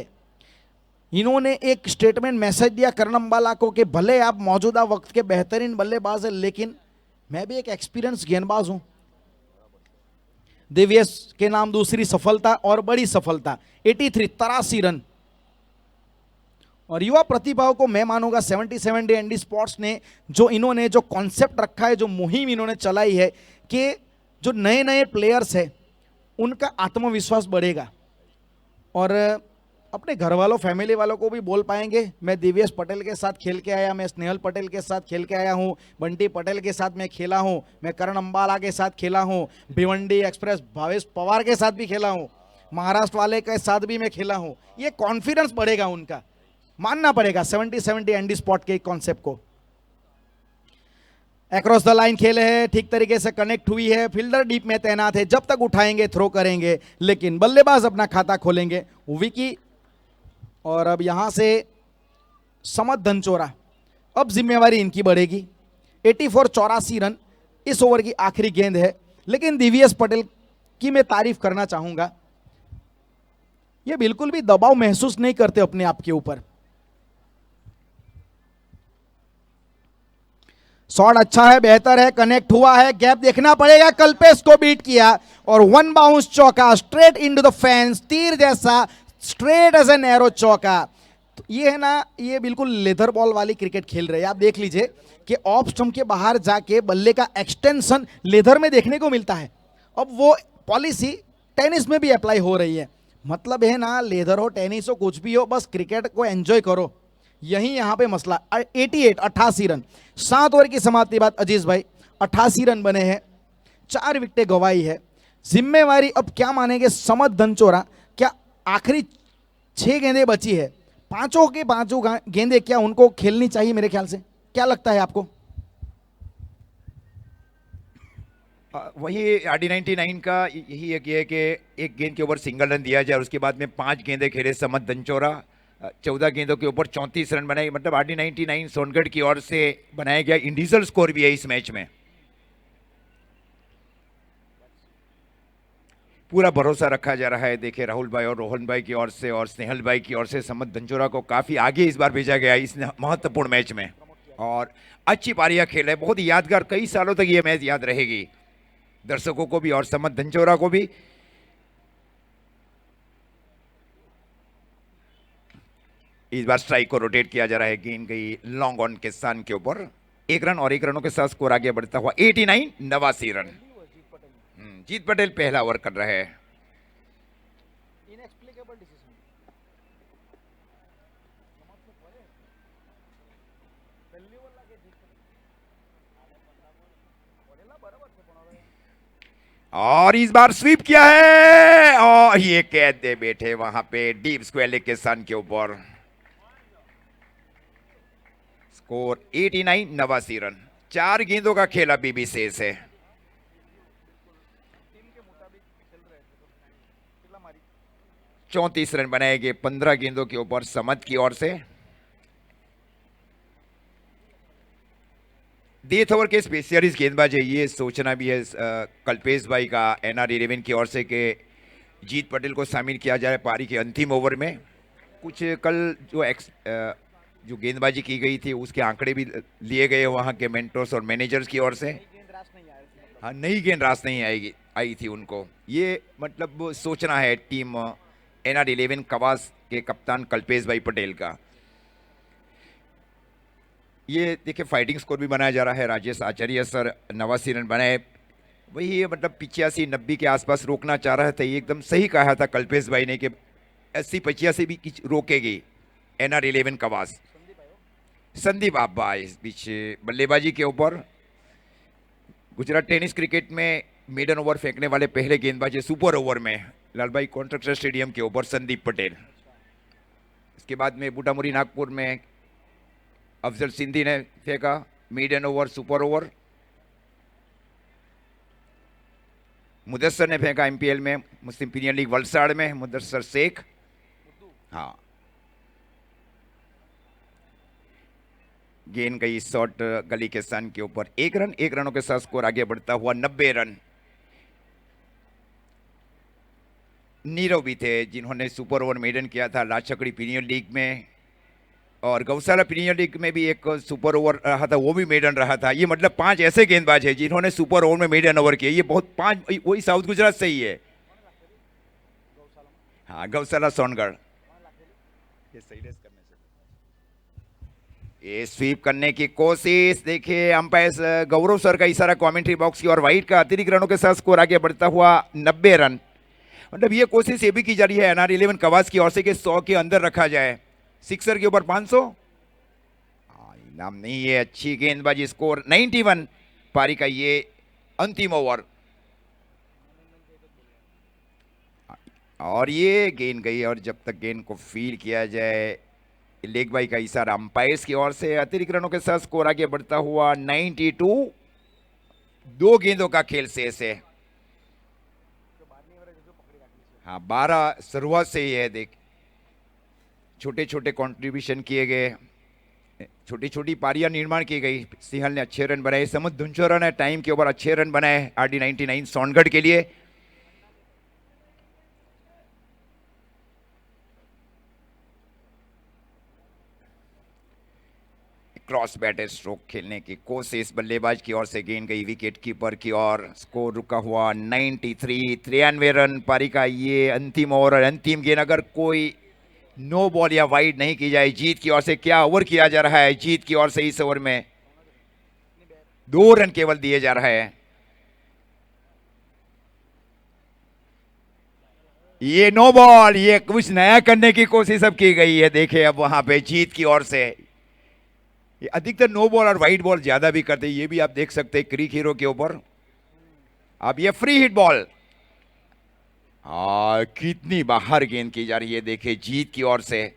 इन्होंने एक स्टेटमेंट मैसेज दिया करण अंबाला को कि भले आप मौजूदा वक्त के बेहतरीन बल्लेबाज हैं, लेकिन मैं भी एक एक्सपीरियंस गेंदबाज हूं। दिव्यस के नाम दूसरी सफलता और बड़ी सफलता 83 रन। और युवा प्रतिभाओं को मैं मानूंगा 77 डे एंडी स्पोर्ट्स ने जो इन्होंने जो कॉन्सेप्ट रखा है, जो मुहिम इन्होंने चलाई है कि जो नए नए प्लेयर्स हैं उनका आत्मविश्वास बढ़ेगा। और अपने घर वालों फैमिली वालों को भी बोल पाएंगे मैं दिव्यस पटेल के साथ खेल के आया, मैं स्नेहल पटेल के साथ खेल के आया हूँ, बंटी पटेल के साथ मैं खेला हूँ, मैं करण अंबाला के साथ खेला हूँ, भिवंडी एक्सप्रेस भावेश पवार के साथ भी खेला हूँ, महाराष्ट्र वाले के साथ भी मैं खेला हूँ। ये कॉन्फिडेंस बढ़ेगा, उनका मानना पड़ेगा 70 एंडी स्पॉट के कॉन्सेप्ट को। अक्रॉस द लाइन खेले है, ठीक तरीके से कनेक्ट हुई है, फील्डर डीप में तैनात है, जब तक उठाएंगे थ्रो करेंगे, लेकिन बल्लेबाज अपना खाता खोलेंगे। विकी और अब यहां से समत धनचोरा, अब जिम्मेवारी इनकी बढ़ेगी। 84 रन इस ओवर की आखिरी गेंद है, लेकिन दिव्यस पटेल की मैं तारीफ करना चाहूंगा, ये बिल्कुल भी दबाव महसूस नहीं करते अपने आप के ऊपर। शॉट अच्छा है, बेहतर है, कनेक्ट हुआ है, गैप देखना पड़ेगा, कल्पेश को बीट किया और वन बाउंस चौका स्ट्रेट इनटू द फेंस, तीर जैसा स्ट्रेट एज एन एरो चौका। तो ये है ना, ये बिल्कुल लेदर बॉल वाली क्रिकेट खेल रहे हैं। आप देख लीजिए कि ऑफ स्टंप के बाहर जाके बल्ले का एक्सटेंशन लेदर में देखने को मिलता है। अब वो पॉलिसी टेनिस में भी अप्लाई हो रही है। मतलब है ना, लेदर हो टेनिस हो कुछ भी हो, बस क्रिकेट को एंजॉय करो, यही यहां पे मसला। 88 रन, 7 ओवर की समाप्ति बाद अजीज भाई 88 रन बने हैं, 4 विकेटें गंवाई है। जिम्मेवारी अब क्या मानेंगे समत धनचोरा, क्या आखिरी 6 गेंदें बची है, पांचों के पांचों गेंदें क्या उनको खेलनी चाहिए? मेरे ख्याल से क्या लगता है आपको? वही आरडी 99 का यही एक ये है कि एक गेंद के ऊपर सिंगल रन दिया जाए और उसके बाद में 5 गेंदें खेले समत धनचोरा, 14 गेंदों के ऊपर 34 रन बनाए। मतलब आरडी 99 सोनगढ़ की ओर से बनाया गया इंडिविजुअल स्कोर भी है इस मैच में। पूरा भरोसा रखा जा रहा है। देखिए राहुल भाई और रोहन भाई की ओर से और स्नेहल भाई की ओर से समत धनचोरा को काफी आगे इस बार भेजा गया इस महत्वपूर्ण मैच में और अच्छी पारियां खेले, बहुत ही यादगार, कई सालों तक ये मैच याद रहेगी दर्शकों को भी और समत धनचोरा को भी। इस बार स्ट्राइक को रोटेट किया जा रहा है, गेंद गई लॉन्ग ऑन के स्थान के ऊपर, 1 रन और 1 रनों के साथ स्कोर आगे बढ़ता हुआ 89 रन। जीत पटेल पहला ओवर कर रहे हैं। और इस बार स्वीप किया है और ये कैद दे बैठे वहां पे डीप स्क्वायर लेग के स्थान के ऊपर। स्कोर 89 रन, 4 गेंदों का खेला बीबी शेष है। 34 रन बनाए गए 15 गेंदों के ऊपर समत की ओर से। डेथ ओवर के स्पेशलिस्ट गेंदबाज है, ये सोचना भी है कल्पेश भाई का एनआर 11 की ओर से कि जीत पटेल को शामिल किया जाए पारी के अंतिम ओवर में। कुछ कल जो गेंदबाजी की गई थी उसके आंकड़े भी लिए गए वहां के मेंटर्स और मैनेजर्स की ओर से। हाँ, नई गेंद रास नहीं आई थी उनको। ये मतलब सोचना है टीम एनआर 11 कवास के कप्तान कल्पेश भाई पटेल का। ये देखिए फाइटिंग स्कोर भी बनाया जा रहा है। राजेश आचार्य सर 89 रन बनाए, वही मतलब 85-90 के आसपास रोकना चाह रहा था। ये एकदम सही कहा था कल्पेश भाई ने कि 80-85 भी रोकेगी एनआर 11 कवास। संदीप आब्बा इस बीच बल्लेबाजी के ऊपर। गुजरात टेनिस क्रिकेट में मेडन ओवर फेंकने वाले पहले गेंदबाज सुपर ओवर में लालभाई कॉन्ट्रैक्टर स्टेडियम के ऊपर संदीप पटेल। इसके बाद में बूटामुरी नागपुर में अफजल सिंधी ने फेंका medium over super over. Mudassar ने फेंका एमपीएल में मुस्लिम प्रीमियर लीग वलसाड़ में, मुदस्सर शेख। हाँ, गेंद गई शॉट गली के स्थान के ऊपर, 1 रन। 1 रनों के साथ स्कोर आगे बढ़ता हुआ 90 रन। नीरव भी थे जिन्होंने सुपर ओवर मेडन किया था लाचकड़ी प्रीमियर लीग में, और गौशाला प्रीमियर लीग में भी एक सुपर ओवर रहा था, वो भी मेडन रहा था। ये मतलब 5 ऐसे गेंदबाज हैं जिन्होंने सुपर ओवर में मेडन ओवर किए। ये बहुत 5 वही साउथ गुजरात से ही है। हाँ, गौशाला सोनगढ़। ये स्वीप करने की कोशिश, देखिए अंपायर गौरव सर का इशारा कमेंट्री बॉक्स की, और वाइट का अतिरिक्त रनों के साथ स्कोर आगे बढ़ता हुआ 90 रन। मतलब ये कोशिश ये भी की जा रही है एनआर 11 कवास की ओर से कि 100 के अंदर रखा जाए। सिक्सर के ऊपर 500 इनाम नहीं है। अच्छी गेंदबाजी, स्कोर 91 पारी का ये अंतिम ओवर, और ये गेंद गई, और जब तक गेंद को फील किया जाए, लेग बाई का इशारा अंपायर्स की ओर से। अतिरिक्त रनों के साथ स्कोर आगे बढ़ता हुआ 92। 2 गेंदों का खेल शेष है। हाँ, 12 शुरुआत से ही है। देख, छोटे छोटे कंट्रीब्यूशन किए गए, छोटी छोटी पारियां निर्माण की गई। सिंहल ने अच्छे रन बनाए, समझ धुंचोरा ने टाइम के ऊपर अच्छे रन बनाए RD 99 सोनगढ़ के लिए। क्रॉस बैटर स्ट्रोक खेलने की कोशिश बल्लेबाज की ओर से, गेंद गई विकेट कीपर की ओर। स्कोर रुका हुआ 93। 93 रन पारी का ये अंतिम ओवर और अंतिम गेंद। अगर कोई नो बॉल या वाइड नहीं की जाए जीत की ओर से, क्या ओवर किया जा रहा है जीत की ओर से? इस ओवर में 2 रन केवल दिए जा रहा है। ये नो बॉल, ये कुछ नया करने की कोशिश अब की गई है। देखिए अब वहां पे जीत की ओर से ये अधिकतर नो बॉल और वाइड बॉल ज्यादा भी करते हैं। ये भी आप देख सकते हैं क्रिक हीरो के ऊपर। अब ये फ्री हिट बॉल, कितनी बाहर गेंद की जा रही है। देखिए जीत की ओर से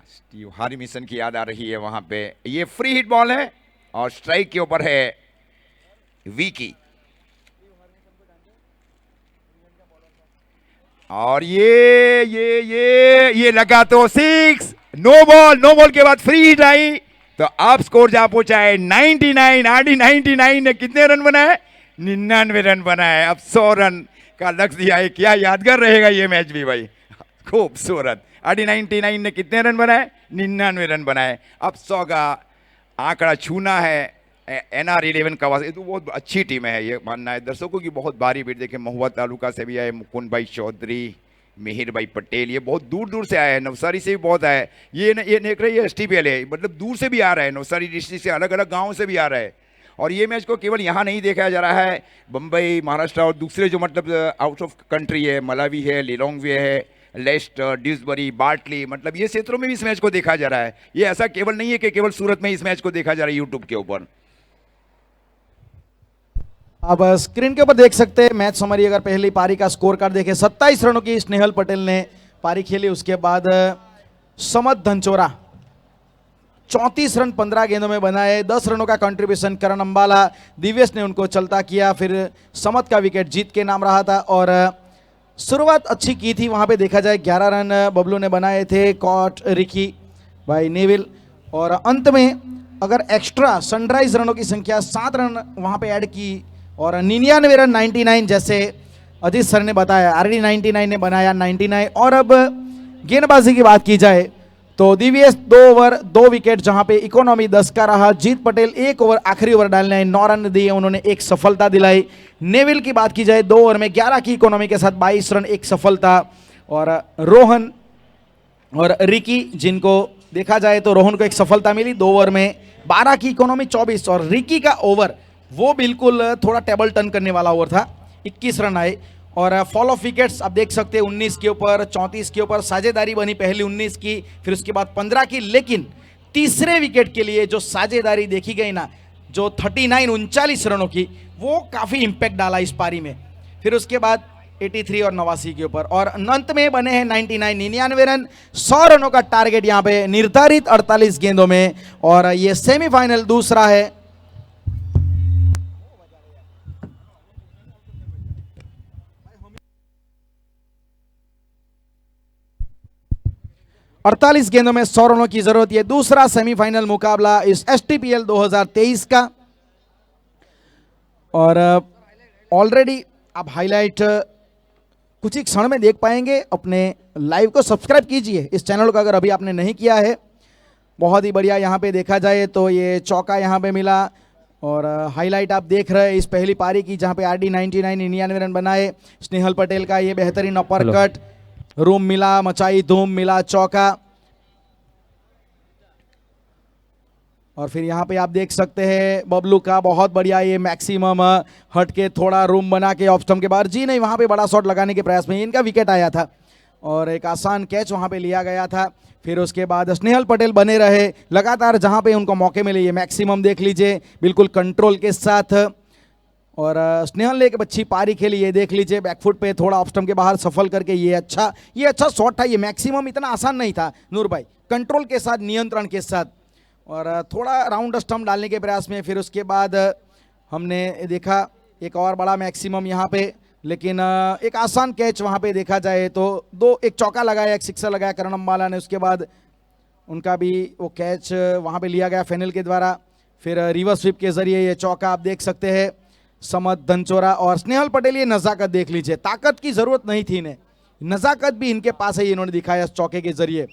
स्टीव हार्मिसन की याद आ रही है वहां पे। ये फ्री हिट बॉल है और स्ट्राइक के ऊपर है विकी। और ये लगा तो 6। नो बॉल के बाद फ्री हिट आई, तो आप स्कोर जा पहुंचा है 99। RD 99 ने कितने रन बनाए? 99 रन बनाए। अब 100 रन का लक्ष्य दिया है। क्या यादगार रहेगा ये मैच भी भाई, खूबसूरत। RD 99 ने कितने रन बनाए? 99 रन बनाए। अब 100 का आंकड़ा छूना है NR 11 कवास। ये तो बहुत अच्छी टीम है, ये मानना है दर्शकों की। बहुत भारी भीड़, देखे महुआ तालुका से भी आए, मुकुंद भाई चौधरी, मिहिर भाई पटेल, ये बहुत दूर दूर से आए हैं। नवसारी से भी बहुत आए। ये देख रहे हैं STPL है, मतलब दूर से भी आ रहे हैं। नवसारी डिस्ट्रिक्ट से अलग अलग गाँव से भी आ रहे हैं। और ये मैच को केवल यहाँ नहीं देखा जा रहा है, बम्बई, महाराष्ट्र और दूसरे जो मतलब आउट ऑफ कंट्री है, मलावी है, लिलोंगवे है, लेस्टर, ड्यूसबरी, बार्टली, मतलब ये क्षेत्रों में भी इस मैच को देखा जा रहा है। ये ऐसा केवल नहीं है कि केवल सूरत में इस मैच को देखा जा रहा है यूट्यूब के ऊपर। अब स्क्रीन के ऊपर देख सकते हैं मैच समरी। अगर पहली पारी का स्कोर कार्ड देखें, 27 रनों की स्नेहल पटेल ने पारी खेली। उसके बाद समत धनचोरा 34 रन 15 गेंदों में बनाए। 10 रनों का कंट्रीब्यूशन करण अंबाला, दिव्यस ने उनको चलता किया। फिर समत का विकेट जीत के नाम रहा था, और शुरुआत अच्छी की थी वहां पे। देखा जाए 11 रन बबलू ने बनाए थे, कॉट रिकी भाई नेविल। और अंत में अगर एक्स्ट्रा सनराइज रनों की संख्या 7 रन वहां पे ऐड की, और 99 रन 99 जैसे अजीत सर ने बताया, RD 99 ने बनाया 99। और अब गेंदबाजी की बात की जाए तो दिव्यस 2 ओवर 2 विकेट, जहां पे इकोनॉमी 10 का रहा। जीत पटेल 1 ओवर आखिरी ओवर डालने आए, 9 रन दिए, उन्होंने 1 सफलता दिलाई। नेविल की बात की जाए 2 ओवर में 11 की इकोनॉमी के साथ 22 रन 1 सफलता। और रोहन और रिकी, जिनको देखा जाए तो रोहन को 1 सफलता मिली 2 ओवर में, 12 की इकोनॉमी 24। और रिकी का ओवर वो बिल्कुल थोड़ा टेबल टर्न करने वाला ओवर था, 21 रन आए। और फॉल ऑफ विकेट्स आप देख सकते हैं, 19 के ऊपर, 34 के ऊपर साझेदारी बनी, पहली 19 की, फिर उसके बाद 15 की। लेकिन तीसरे विकेट के लिए जो साझेदारी देखी गई ना, जो 39 रनों की, वो काफ़ी इंपैक्ट डाला इस पारी में। फिर उसके बाद 83 और 89 के ऊपर, और अंत में बने हैं 99 रन। 100 रनों का टारगेट यहाँ पे निर्धारित 48 गेंदों में, और ये सेमीफाइनल दूसरा है। 48 गेंदों में 100 रनों की जरूरत। ये दूसरा सेमीफाइनल मुकाबला इस STPL 2023 का। और ऑलरेडी आप हाईलाइट कुछ ही क्षण में देख पाएंगे। अपने लाइव को सब्सक्राइब कीजिए इस चैनल को अगर अभी आपने नहीं किया है। बहुत ही बढ़िया यहाँ पे देखा जाए तो ये चौका यहाँ पे मिला और हाईलाइट आप देख रहे हैं इस पहली पारी की जहाँ पे RD 99 99 रन बनाए। स्नेहल पटेल का ये बेहतरीन अपर कट, रूम मिला, मचाई धूम, मिला चौका। और फिर यहाँ पे आप देख सकते हैं बबलू का बहुत बढ़िया ये मैक्सिमम हट के थोड़ा रूम बना के ऑफ स्टंप के बाहर, जी नहीं, वहाँ पे बड़ा शॉट लगाने के प्रयास में इनका विकेट आया था और एक आसान कैच वहाँ पे लिया गया था। फिर उसके बाद स्नेहल पटेल बने रहे लगातार जहाँ पे उनको मौके मिले। ये मैक्सिमम देख लीजिए बिल्कुल कंट्रोल के साथ, और स्नेहल ने एक अच्छी पारी खेली। ये देख लीजिए बैकफुट पे थोड़ा ऑफ स्टंप के बाहर सफल करके ये अच्छा शॉट था। ये मैक्सिमम इतना आसान नहीं था नूर भाई, कंट्रोल के साथ, नियंत्रण के साथ, और थोड़ा राउंड स्टंप डालने के प्रयास में। फिर उसके बाद हमने देखा एक और बड़ा मैक्सिमम यहाँ पे, लेकिन एक आसान कैच वहाँ पे देखा जाए तो एक चौका लगाया, एक सिक्सर लगाया करण अंबाला ने। उसके बाद उनका भी वो कैच वहाँ पे लिया गया फेनिल के द्वारा। फिर रिवर्स स्वीप के जरिए ये चौका आप देख सकते हैं समत धनचोरा और स्नेहल पटेल। ये नज़ाकत देख लीजिए, ताकत की जरूरत नहीं थी इन्हें, नज़ाकत भी इनके पास है, इन्होंने दिखाया इस चौके के जरिए।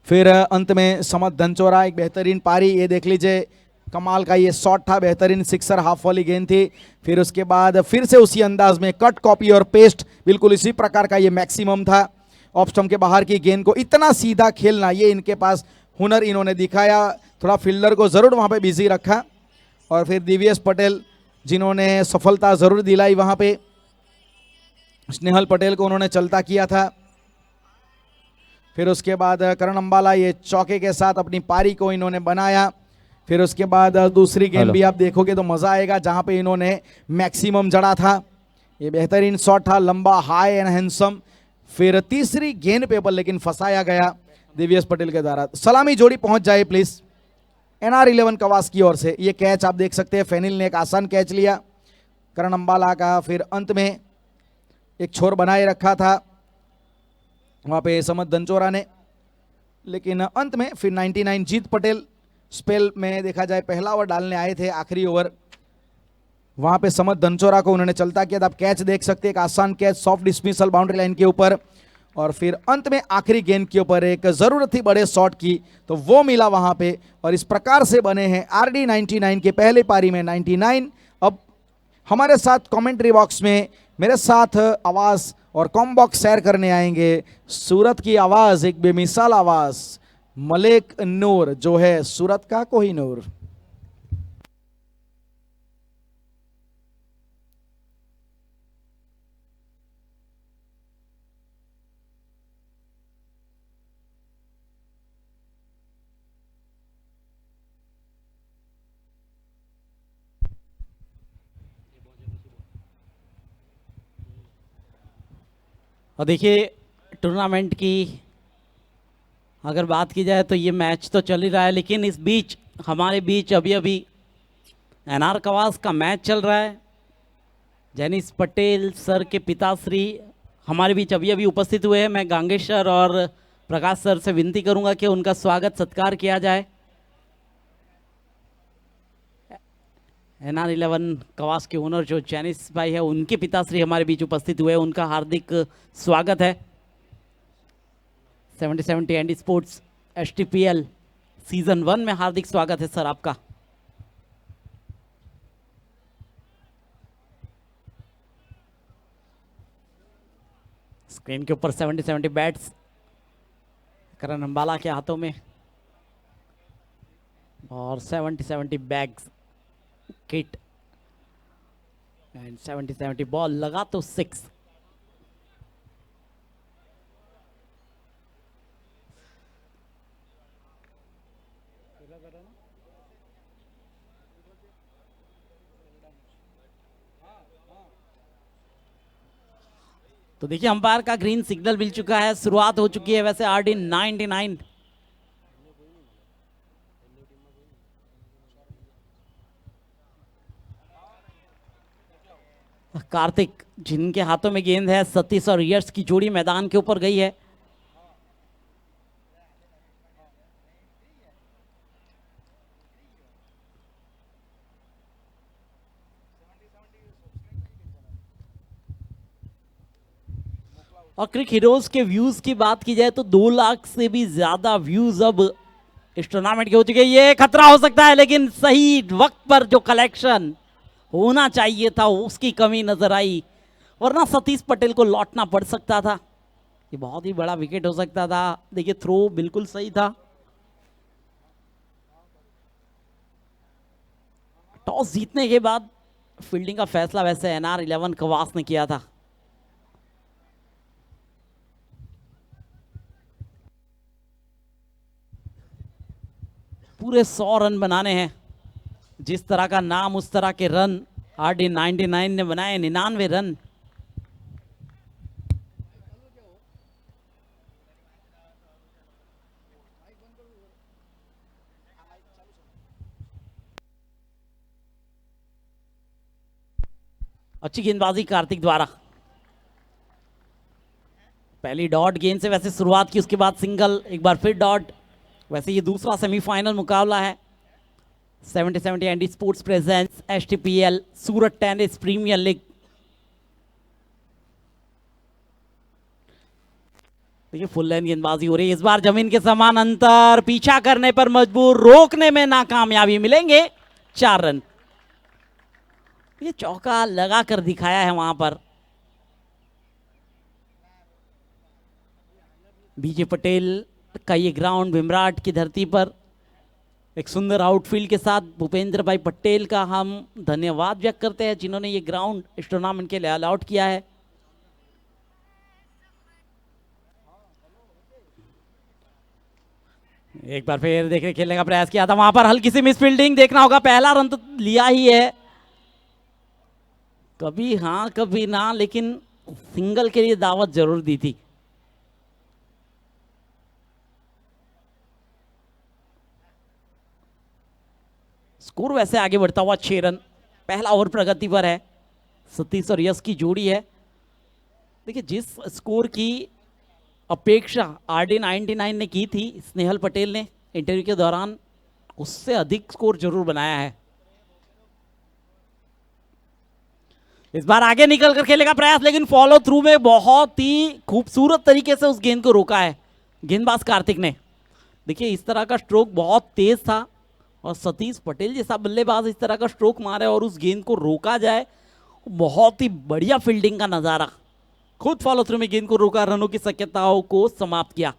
फिर अंत में समत धनचोरा एक बेहतरीन पारी, ये देख लीजिए कमाल का ये शॉट था, बेहतरीन सिक्सर हाफ वाली गेंद थी। फिर उसके बाद फिर से उसी अंदाज में कट, कॉपी और पेस्ट, बिल्कुल इसी प्रकार का ये मैक्सिमम था। ऑफ स्टंप के बाहर की गेंद को इतना सीधा खेलना, ये इनके पास हुनर इन्होंने दिखाया। थोड़ा फील्डर को जरूर वहाँ पे बिजी रखा। और फिर दिव्येश पटेल जिन्होंने सफलता जरूर दिलाई वहाँ पे, स्नेहल पटेल को उन्होंने चलता किया था। फिर उसके बाद करण अंबाला ये चौके के साथ अपनी पारी को इन्होंने बनाया। फिर उसके बाद दूसरी गेंद भी आप देखोगे तो मजा आएगा जहां पे इन्होंने मैक्सिमम जड़ा था। ये बेहतरीन शॉट था, लंबा, हाई एंड हैंडसम। फिर तीसरी गेंद पे पर लेकिन फंसाया गया दिव्येश पटेल के द्वारा। सलामी जोड़ी पहुंच जाए प्लीज NR11 कवास की ओर से। ये कैच आप देख सकते हैं, फेनिल ने एक आसान कैच लिया करण अंबाला का। फिर अंत में एक छोर बनाए रखा था वहाँ पे समत धनचोरा ने, लेकिन अंत में फिर 99 जीत पटेल स्पेल में देखा जाए पहला ओवर डालने आए थे, आखिरी ओवर वहाँ पे समत धनचोरा को उन्होंने चलता किया था। आप कैच देख सकते हैं, एक आसान catch, soft dismissal boundary line के ऊपर। और फिर अंत में आखिरी गेंद के ऊपर एक जरूरत थी बड़े शॉट की, तो वो मिला वहाँ पे। और इस प्रकार से बने हैं RD 99 के पहले पारी में 99। अब हमारे साथ कमेंट्री बॉक्स में मेरे साथ आवाज़ और कॉम बॉक्स शेयर करने आएंगे सूरत की आवाज़, एक बेमिसाल आवाज़, मलिक नूर जो है सूरत का कोहिनूर। और देखिए टूर्नामेंट की अगर बात की जाए तो ये मैच तो चल ही रहा है, लेकिन इस बीच हमारे बीच अभी अभी NR कवास का मैच चल रहा है। जैनिस पटेल सर के पिताश्री हमारे बीच अभी अभी उपस्थित हुए हैं। मैं गांगेश सर और प्रकाश सर से विनती करूंगा कि उनका स्वागत सत्कार किया जाए। NR11 कवास के ओनर जो जैनिस भाई है, उनके पिताश्री हमारे बीच उपस्थित हुए, उनका हार्दिक स्वागत है। 70-70 एंडी स्पोर्ट्स STPL सीजन 1 में हार्दिक स्वागत है सर आपका। स्क्रीन के ऊपर 70-70 बैट्स करण अंबाला के हाथों में और 70-70 बैग्स किट एंड 70-70 बॉल लगा तो 6। तो देखिए अंपायर का ग्रीन सिग्नल मिल चुका है, शुरुआत हो चुकी है वैसे RD 99। कार्तिक जिनके हाथों में गेंद है, सतीश और यश की जोड़ी मैदान के ऊपर गई है। और क्रिक हीरोज के व्यूज की बात की जाए तो 2 लाख से भी ज्यादा व्यूज अब इस टूर्नामेंट के हो चुके हैं। ये खतरा हो सकता है, लेकिन सही वक्त पर जो कलेक्शन होना चाहिए था उसकी कमी नजर आई, वरना सतीश पटेल को लौटना पड़ सकता था। ये बहुत ही बड़ा विकेट हो सकता था। देखिए थ्रो बिल्कुल सही था। टॉस जीतने के बाद फील्डिंग का फैसला वैसे NR11 कवास ने किया था। पूरे 100 रन बनाने हैं। जिस तरह का नाम उस तरह के रन। RD99 ने बनाए 99 रन। अच्छी गेंदबाजी कार्तिक द्वारा। पहली डॉट गेंद से वैसे शुरुआत की, उसके बाद सिंगल, एक बार फिर डॉट। वैसे ये दूसरा सेमीफाइनल मुकाबला है 70-70 एंडी स्पोर्ट्स प्रेजेंस STPL सूरत टेनिस प्रीमियर लीग। देखिए फुल लाइन गेंदबाजी हो रही है इस बार। जमीन के समान अंतर, पीछा करने पर मजबूर, रोकने में नाकामयाबी, मिलेंगे 4 रन। ये चौका लगा कर दिखाया है वहां पर बीजे पटेल का ये ग्राउंड भीमराट की धरती पर। एक सुंदर आउटफील्ड के साथ भूपेंद्र भाई पटेल का हम धन्यवाद व्यक्त करते हैं, जिन्होंने ये ग्राउंड इस टूर्नामेंट के लिए अलॉट किया है। एक बार फिर देखने खेलने का प्रयास किया था, वहां पर हल्की सी मिस फील्डिंग। देखना होगा, पहला रन तो लिया ही है, कभी हाँ कभी ना, लेकिन सिंगल के लिए दावत जरूर दी थी। स्कोर वैसे आगे बढ़ता हुआ 6 रन। पहला ओवर प्रगति पर है, सतीश और यश की जोड़ी है। देखिए जिस स्कोर की अपेक्षा RD99 ने की थी स्नेहल पटेल ने इंटरव्यू के दौरान, उससे अधिक स्कोर जरूर बनाया है। इस बार आगे निकल कर खेलने का प्रयास, लेकिन फॉलो थ्रू में बहुत ही खूबसूरत तरीके से उस गेंद को रोका है गेंदबाज कार्तिक ने। देखिए इस तरह का स्ट्रोक बहुत तेज था, और सतीश पटेल जैसा बल्लेबाज इस तरह का स्ट्रोक मारे और उस गेंद को रोका जाए, बहुत ही बढ़िया फील्डिंग का नजारा। खुद फॉलो थ्रू में गेंद को रोका, रनों की शक्यताओं को समाप्त किया।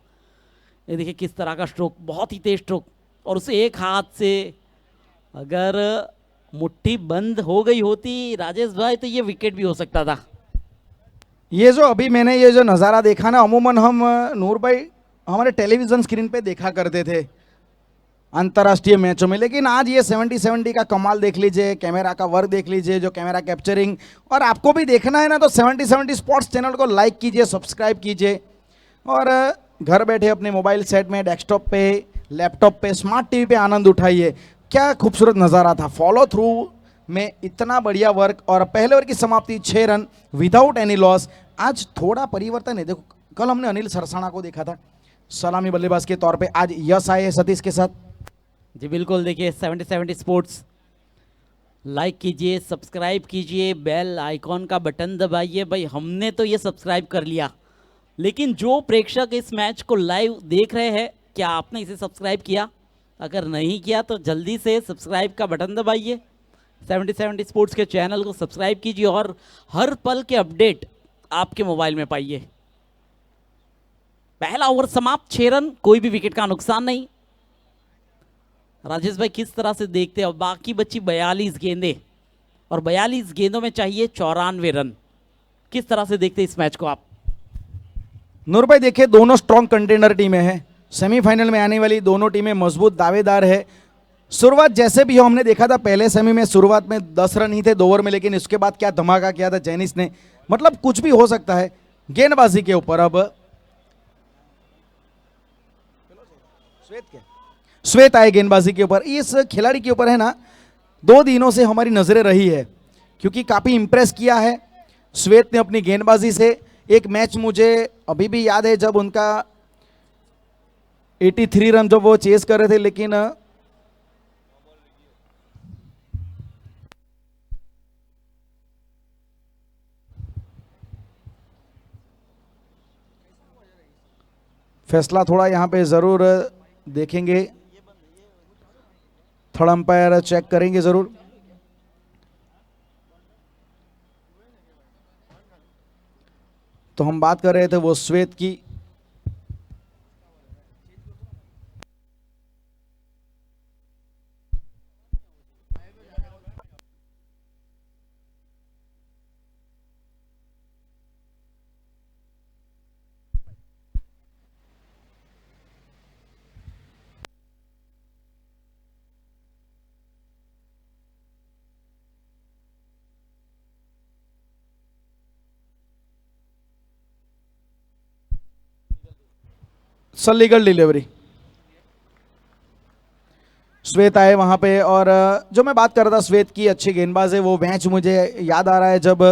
ये देखिए किस तरह का स्ट्रोक, बहुत ही तेज स्ट्रोक, और उसे एक हाथ से अगर मुट्ठी बंद हो गई होती राजेश भाई तो ये विकेट भी हो सकता था। ये जो अभी मैंने ये जो नज़ारा देखा ना, अमूमन हम नूर भाई हमारे टेलीविज़न स्क्रीन पे देखा करते थे अंतर्राष्ट्रीय मैचों में, लेकिन आज ये 70-70 का कमाल देख लीजिए, कैमरा का वर्क देख लीजिए, जो कैमरा कैप्चरिंग। और आपको भी देखना है ना तो 70-70 स्पोर्ट्स चैनल को लाइक कीजिए, सब्सक्राइब कीजिए, और घर बैठे अपने मोबाइल सेट में, डेस्कटॉप पे, लैपटॉप पे, स्मार्ट टीवी पे आनंद उठाइए। क्या खूबसूरत नज़ारा था, फॉलो थ्रू में इतना बढ़िया वर्क, और पहले ओवर की समाप्ति 6 रन विदाउट एनी लॉस। आज थोड़ा परिवर्तन है, देखो कल हमने अनिल सरसाणा को देखा था सलामी बल्लेबाज के तौर पे, आज यश आए हैं सतीश के साथ। जी बिल्कुल, देखिए 70-70 स्पोर्ट्स लाइक कीजिए, सब्सक्राइब कीजिए, बेल आइकॉन का बटन दबाइए। भाई हमने तो ये सब्सक्राइब कर लिया, लेकिन जो प्रेक्षक इस मैच को लाइव देख रहे हैं, क्या आपने इसे सब्सक्राइब किया? अगर नहीं किया तो जल्दी से सब्सक्राइब का बटन दबाइए, 70-70 स्पोर्ट्स के चैनल को सब्सक्राइब कीजिए, और हर पल के अपडेट आपके मोबाइल में पाइए। पहला ओवर समाप्त, 6 रन, कोई भी विकेट का नुकसान नहीं। राजेश भाई किस तरह से देखते हैं? बाकी बची 42 गेंदें, और 42 गेंदों में चाहिए 94 रन। किस तरह से देखते हैं इस मैच को आप? नूर भाई देखिए, दोनों स्ट्रॉन्ग कंटेंडर टीमें हैं, सेमीफाइनल में आने वाली दोनों टीमें मजबूत दावेदार है। शुरुआत जैसे भी हो, हमने देखा था पहले सेमी में शुरुआत में 10 रन ही थे 2 ओवर में, लेकिन इसके बाद क्या धमाका किया था जेनिस ने। मतलब कुछ भी हो सकता है गेंदबाजी के ऊपर। अब श्वेत आए गेंदबाजी के ऊपर, इस खिलाड़ी के ऊपर है ना 2 दिनों से हमारी नजरें रही है, क्योंकि काफी इंप्रेस किया है श्वेत ने अपनी गेंदबाजी से। एक मैच मुझे अभी भी याद है जब उनका 83 रन जब वो चेस कर रहे थे, लेकिन फैसला थोड़ा यहाँ पे ज़रूर देखेंगे, थर्ड अंपायर चेक करेंगे ज़रूर। तो हम बात कर रहे थे वो श्वेत की। लीगल डिलीवरी श्वेत आए वहां पे। और जो मैं बात कर रहा था श्वेत की अच्छी गेंदबाज है, वो मैच मुझे याद आ रहा है जब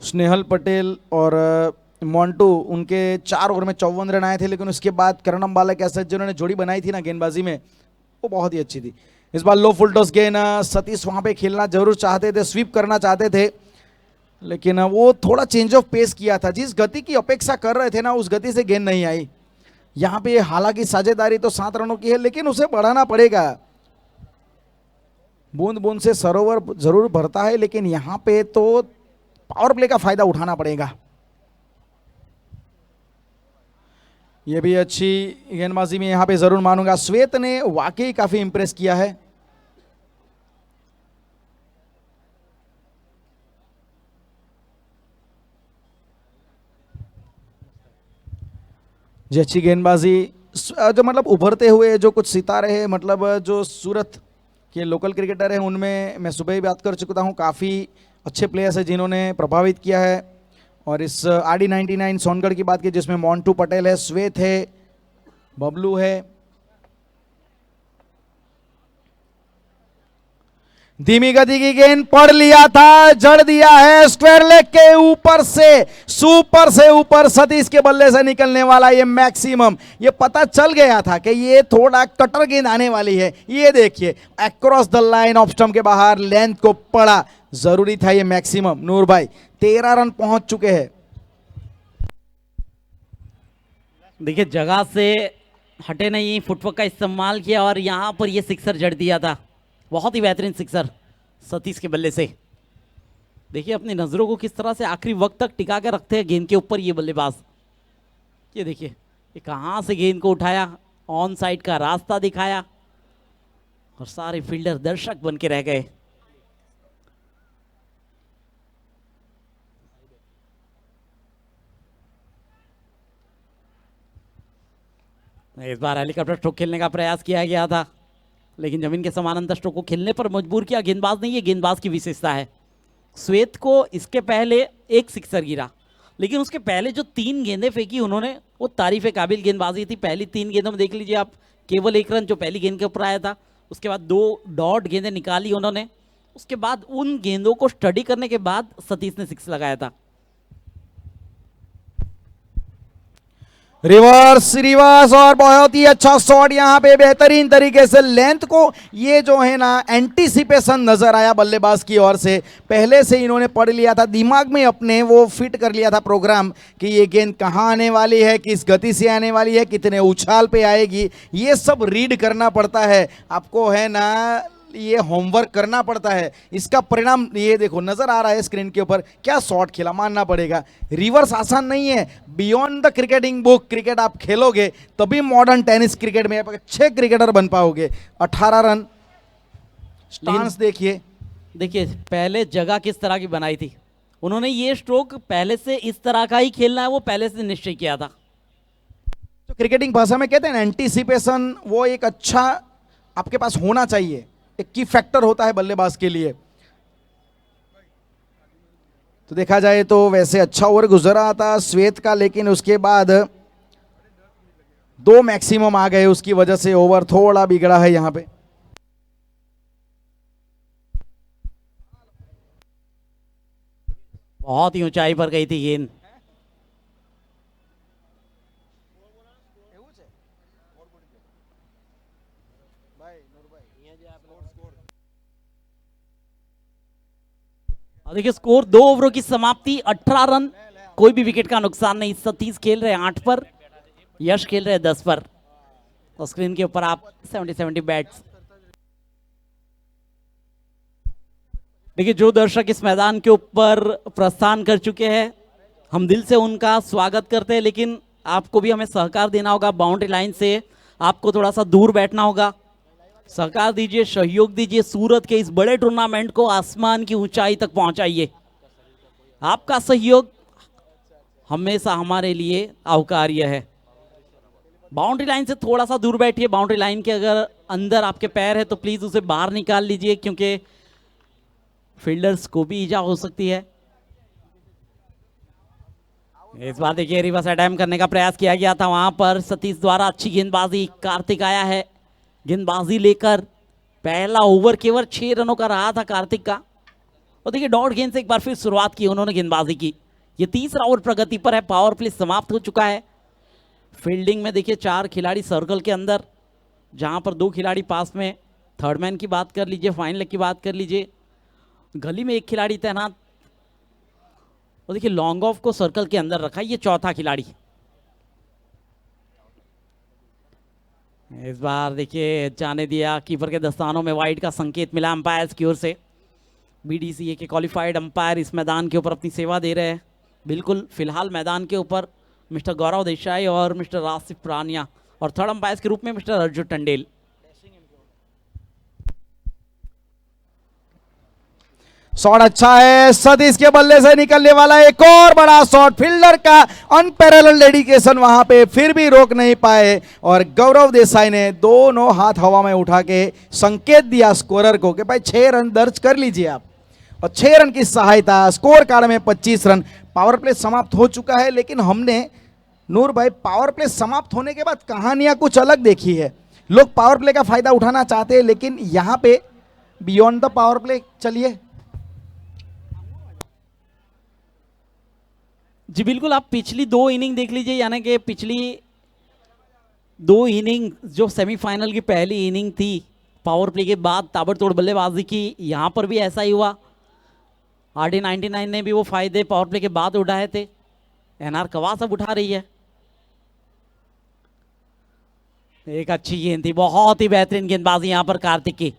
स्नेहल पटेल और मोंटू उनके 4 ओवर में 54 रन आए थे, लेकिन उसके बाद करण अंबाला के साथ जिन्होंने जोड़ी बनाई थी ना गेंदबाजी में, वो बहुत ही अच्छी थी। इस बार लो फुल टॉस गेंद, सतीश वहां पे खेलना जरूर चाहते थे, स्वीप करना चाहते थे, लेकिन वो थोड़ा चेंज ऑफ पेस किया था। जिस गति की अपेक्षा कर रहे थे ना, उस गति से गेंद नहीं आई। यहाँ पे हालांकि साझेदारी तो 7 रनों की है, लेकिन उसे बढ़ाना पड़ेगा। बूंद बूंद से सरोवर जरूर भरता है, लेकिन यहाँ पे तो पावर प्ले का फायदा उठाना पड़ेगा। ये भी अच्छी गेंदबाजी में यहाँ पे जरूर मानूंगा। श्वेत ने वाकई काफी इंप्रेस किया है। जी अच्छी गेंदबाजी, जो मतलब उभरते हुए जो कुछ सितारे हैं, मतलब जो सूरत के लोकल क्रिकेटर हैं, उनमें मैं सुबह ही बात कर चुका हूँ, काफ़ी अच्छे प्लेयर्स हैं जिन्होंने प्रभावित किया है। और इस RD99 सोनगढ़ की बात की जिसमें मोंटू पटेल है, श्वेत है, बबलू है। धीमी गति की गेंद पढ़ लिया था, जड़ दिया है स्क्वायर लेग के ऊपर से, सुपर से ऊपर सतीश के बल्ले से निकलने वाला ये मैक्सिमम। ये पता चल गया था कि ये थोड़ा कटर गेंद आने वाली है। ये देखिए across the line off stump के बाहर लेंथ को पड़ा, जरूरी था ये मैक्सिमम। नूर भाई 13 रन पहुंच चुके हैं। देखिए जगह से हटे नहीं, फुटवर्क का इस्तेमाल किया और यहां पर ये सिक्सर जड़ दिया था। बहुत ही बेहतरीन सिक्सर सतीश के बल्ले से। देखिए अपनी नजरों को किस तरह से आखिरी वक्त तक टिका के रखते हैं गेंद के ऊपर ये बल्लेबाज। ये देखिए ये कहां से गेंद को उठाया, ऑन साइड का रास्ता दिखाया और सारे फील्डर दर्शक बन के रह गए। इस बार हेलीकॉप्टर स्ट्रोक खेलने का प्रयास किया गया था, लेकिन जमीन के समानांतर स्ट्रोक को खेलने पर मजबूर किया। गेंदबाज नहीं, ये गेंदबाज की विशेषता है। श्वेत को इसके पहले एक सिक्सर गिरा, लेकिन उसके पहले जो 3 गेंदें फेंकी उन्होंने, वो तारीफ काबिल गेंदबाजी थी। पहली 3 गेंदों में देख लीजिए आप, केवल 1 रन जो पहली गेंद के ऊपर आया था। उसके बाद 2 डॉट गेंदें निकाली उन्होंने। उसके बाद उन गेंदों को स्टडी करने के बाद सतीश ने 6 लगाया था। रिवर्स रिवर्स और बहुत ही अच्छा शॉट यहाँ पे, बेहतरीन तरीके से लेंथ को, ये जो है ना एंटीसिपेशन नजर आया बल्लेबाज की ओर से। पहले से इन्होंने पढ़ लिया था, दिमाग में अपने वो फिट कर लिया था प्रोग्राम कि ये गेंद कहाँ आने वाली है, किस गति से आने वाली है, कितने उछाल पे आएगी। ये सब रीड करना पड़ता है आपको, है ना, ये होमवर्क करना पड़ता है। इसका परिणाम ये देखो नजर आ रहा है स्क्रीन के ऊपर। क्या शॉट खेला, मानना पड़ेगा। रिवर्स आसान नहीं है। Beyond the cricketing book cricket आप खेलोगे तभी मॉडर्न टेनिस क्रिकेट में अच्छे क्रिकेटर बन पाओगे। 18 रन। स्टांस देखिए, देखिए पहले जगह किस तरह की बनाई थी उन्होंने। ये स्ट्रोक पहले से इस तरह का ही खेलना है, वो पहले से निश्चय किया था। तो क्रिकेटिंग भाषा में कहते हैं ना एंटीसिपेशन, वो एक अच्छा आपके पास होना चाहिए, एक की फैक्टर होता है बल्लेबाज के लिए। तो देखा जाए तो वैसे अच्छा ओवर गुजरा था श्वेत का, लेकिन उसके बाद 2 मैक्सिमम आ गए, उसकी वजह से ओवर थोड़ा बिगड़ा है यहां पे। बहुत ही ऊंचाई पर गई थी गेंद। और देखिए स्कोर 2 ओवरों की समाप्ति, 18 रन, कोई भी विकेट का नुकसान नहीं। सतीश खेल रहे 8 पर यश खेल रहे हैं 10 पर, तो स्क्रीन के ऊपर आप 70 बैट्स। देखिए जो दर्शक इस मैदान के ऊपर प्रस्थान कर चुके हैं, हम दिल से उनका स्वागत करते हैं, लेकिन आपको भी हमें सहकार देना होगा। बाउंड्री लाइन से आपको थोड़ा सा दूर बैठना होगा। सहकार दीजिए, सहयोग दीजिए, सूरत के इस बड़े टूर्नामेंट को आसमान की ऊंचाई तक पहुंचाइए। आपका सहयोग हमेशा हमारे लिए आवकार्य है। बाउंड्री लाइन से थोड़ा सा दूर बैठिए। बाउंड्री लाइन के अगर अंदर आपके पैर है तो प्लीज उसे बाहर निकाल लीजिए, क्योंकि फील्डर्स को भी ईजा हो सकती है। इस बार देखिए रिवर्स अटैम्प्ट करने का प्रयास किया गया था, वहां पर सतीश द्वारा अच्छी गेंदबाजी। कार्तिक आया है गेंदबाजी लेकर। पहला ओवर केवल 6 रनों का रहा था कार्तिक का, और देखिए डॉट गेंद से एक बार फिर शुरुआत की उन्होंने गेंदबाजी की। ये तीसरा ओवर प्रगति पर है। पावर प्ले समाप्त हो चुका है। फील्डिंग में देखिए 4 खिलाड़ी सर्कल के अंदर, जहां पर 2 खिलाड़ी पास में। थर्ड मैन की बात कर लीजिए, फाइन लेग की बात कर लीजिए, गली में 1 खिलाड़ी तैनात। और देखिए लॉन्ग ऑफ को सर्कल के अंदर रखा, ये चौथा खिलाड़ी। इस बार देखिए जाने दिया, कीपर के दस्तानों में वाइड का संकेत मिला अंपायर्स की ओर से। बीडीसीए के क्वालिफाइड अंपायर इस मैदान के ऊपर अपनी सेवा दे रहे हैं। बिल्कुल फिलहाल मैदान के ऊपर मिस्टर गौरव देसाई और मिस्टर राशिफ प्रानिया, और थर्ड अंपायर के रूप में मिस्टर अर्जुन टंडेल। शॉट अच्छा है, सतीश के बल्ले से निकलने वाला एक और बड़ा शॉट। फील्डर का अनपैरेलल डेडिकेशन वहां पे, फिर भी रोक नहीं पाए, और गौरव देसाई ने दोनों हाथ हवा में उठा के संकेत दिया स्कोरर को कि भाई 6 रन दर्ज कर लीजिए आप, और 6 रन की सहायता। स्कोर कार्ड में 25 रन। पावर प्ले समाप्त हो चुका है, लेकिन हमने नूर भाई पावर प्ले समाप्त होने के बाद कहानियां कुछ अलग देखी है। लोग पावर प्ले का फायदा उठाना चाहते हैं, लेकिन यहां पे बियॉन्ड द पावर प्ले चलिए। जी बिल्कुल, आप पिछली 2 इनिंग देख लीजिए, यानी कि पिछली 2 इनिंग जो सेमीफाइनल की पहली इनिंग थी, पावर प्ले के बाद ताबड़तोड़ बल्लेबाजी की। यहां पर भी ऐसा ही हुआ। RD 99 ने भी वो फायदे पावर प्ले के बाद उठाए थे। NR कवास अब उठा रही है। एक अच्छी गेंद थी, बहुत ही बेहतरीन गेंदबाजी यहां पर कार्तिक की।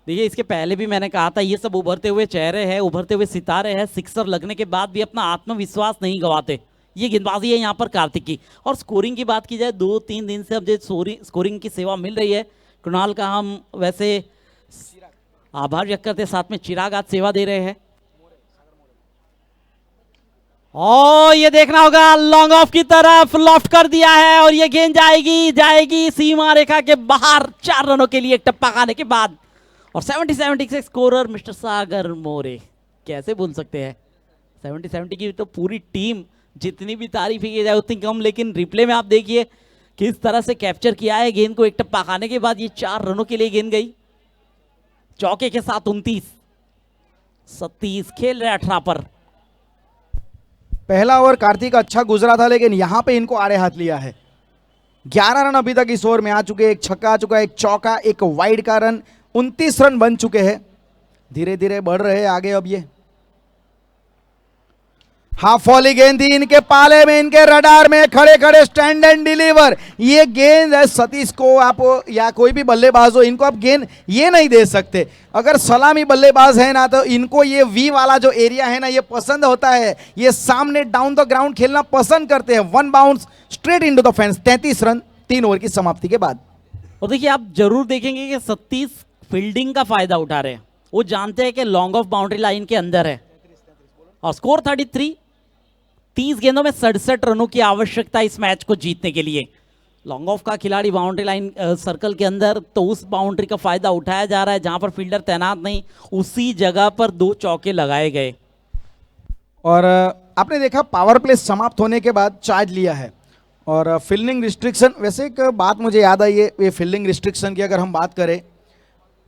देखिए इसके पहले भी मैंने कहा था, ये सब उभरते हुए चेहरे हैं, उभरते हुए सितारे हैं। सिक्सर लगने के बाद भी अपना आत्मविश्वास नहीं गंवाते। ये गेंदबाजी है यहाँ पर कार्तिक की। और स्कोरिंग की बात की जाए, 2-3 दिन से अब जो स्कोरिंग की सेवा मिल रही है, कृणाल का हम वैसे आभार व्यक्त करते, साथ में चिराग आज सेवा दे रहे हैं। और ये देखना होगा, लॉन्ग ऑफ की तरफ लॉफ्ट कर दिया है, और ये गेंद जाएगी सीमा रेखा के बाहर। 4 रनों के लिए टप्पा खाने के बाद, और 70 के स्कोरर मिस्टर सागर मोरे। कैसे भूल सकते हैं 70 की तो पूरी टीम, जितनी भी तारीफ की जाए उतनी कम। लेकिन रिप्ले में आप देखिए किस तरह से कैप्चर किया है गेंद को। एक टप्पा खाने के बाद ये 4 रनों के लिए गेंद गई। चौके के साथ 29। सतीश खेल रहे 18 पर। पहला ओवर कार्तिक अच्छा गुजरा था, लेकिन यहां पे इनको आड़े हाथ लिया है। 11 रन अभी तक इस ओवर में आ चुके। एक छक्का आ चुका है, एक चौका, एक वाइड का रन। 29 रन बन चुके हैं। धीरे धीरे बढ़ रहे हैं आगे। अब ये हाफ वॉली गेंद थी इनके पाले में, इनके रडार में, खड़े खड़े स्टैंड एंड डिलीवर। ये गेंद है सतीश को, आप या कोई भी बल्लेबाज हो, इनको आप गेंद ये नहीं दे सकते। अगर सलामी बल्लेबाज है ना, तो इनको ये वी वाला जो एरिया है ना, ये पसंद होता है। ये सामने डाउन द ग्राउंड खेलना पसंद करते हैं। 1 bounce straight into the fence. 33 run 3 over की समाप्ति के बाद। और देखिए आप जरूर देखेंगे कि सतीश फील्डिंग का फायदा उठा रहे हैं। वो जानते हैं कि लॉन्ग ऑफ बाउंड्री लाइन के अंदर है, और स्कोर 33। 30 गेंदों में 67 रनों की आवश्यकता इस मैच को जीतने के लिए। लॉन्ग ऑफ का खिलाड़ी बाउंड्री लाइन सर्कल के अंदर, तो उस बाउंड्री का फायदा उठाया जा रहा है जहां पर फील्डर तैनात नहीं, उसी जगह पर 2 चौके लगाए गए। और आपने देखा पावर प्ले समाप्त होने के बाद चार्ज लिया है, और फील्डिंग रिस्ट्रिक्शन। वैसे एक बात मुझे याद आई है, ये फील्डिंग रिस्ट्रिक्शन की अगर हम बात करें,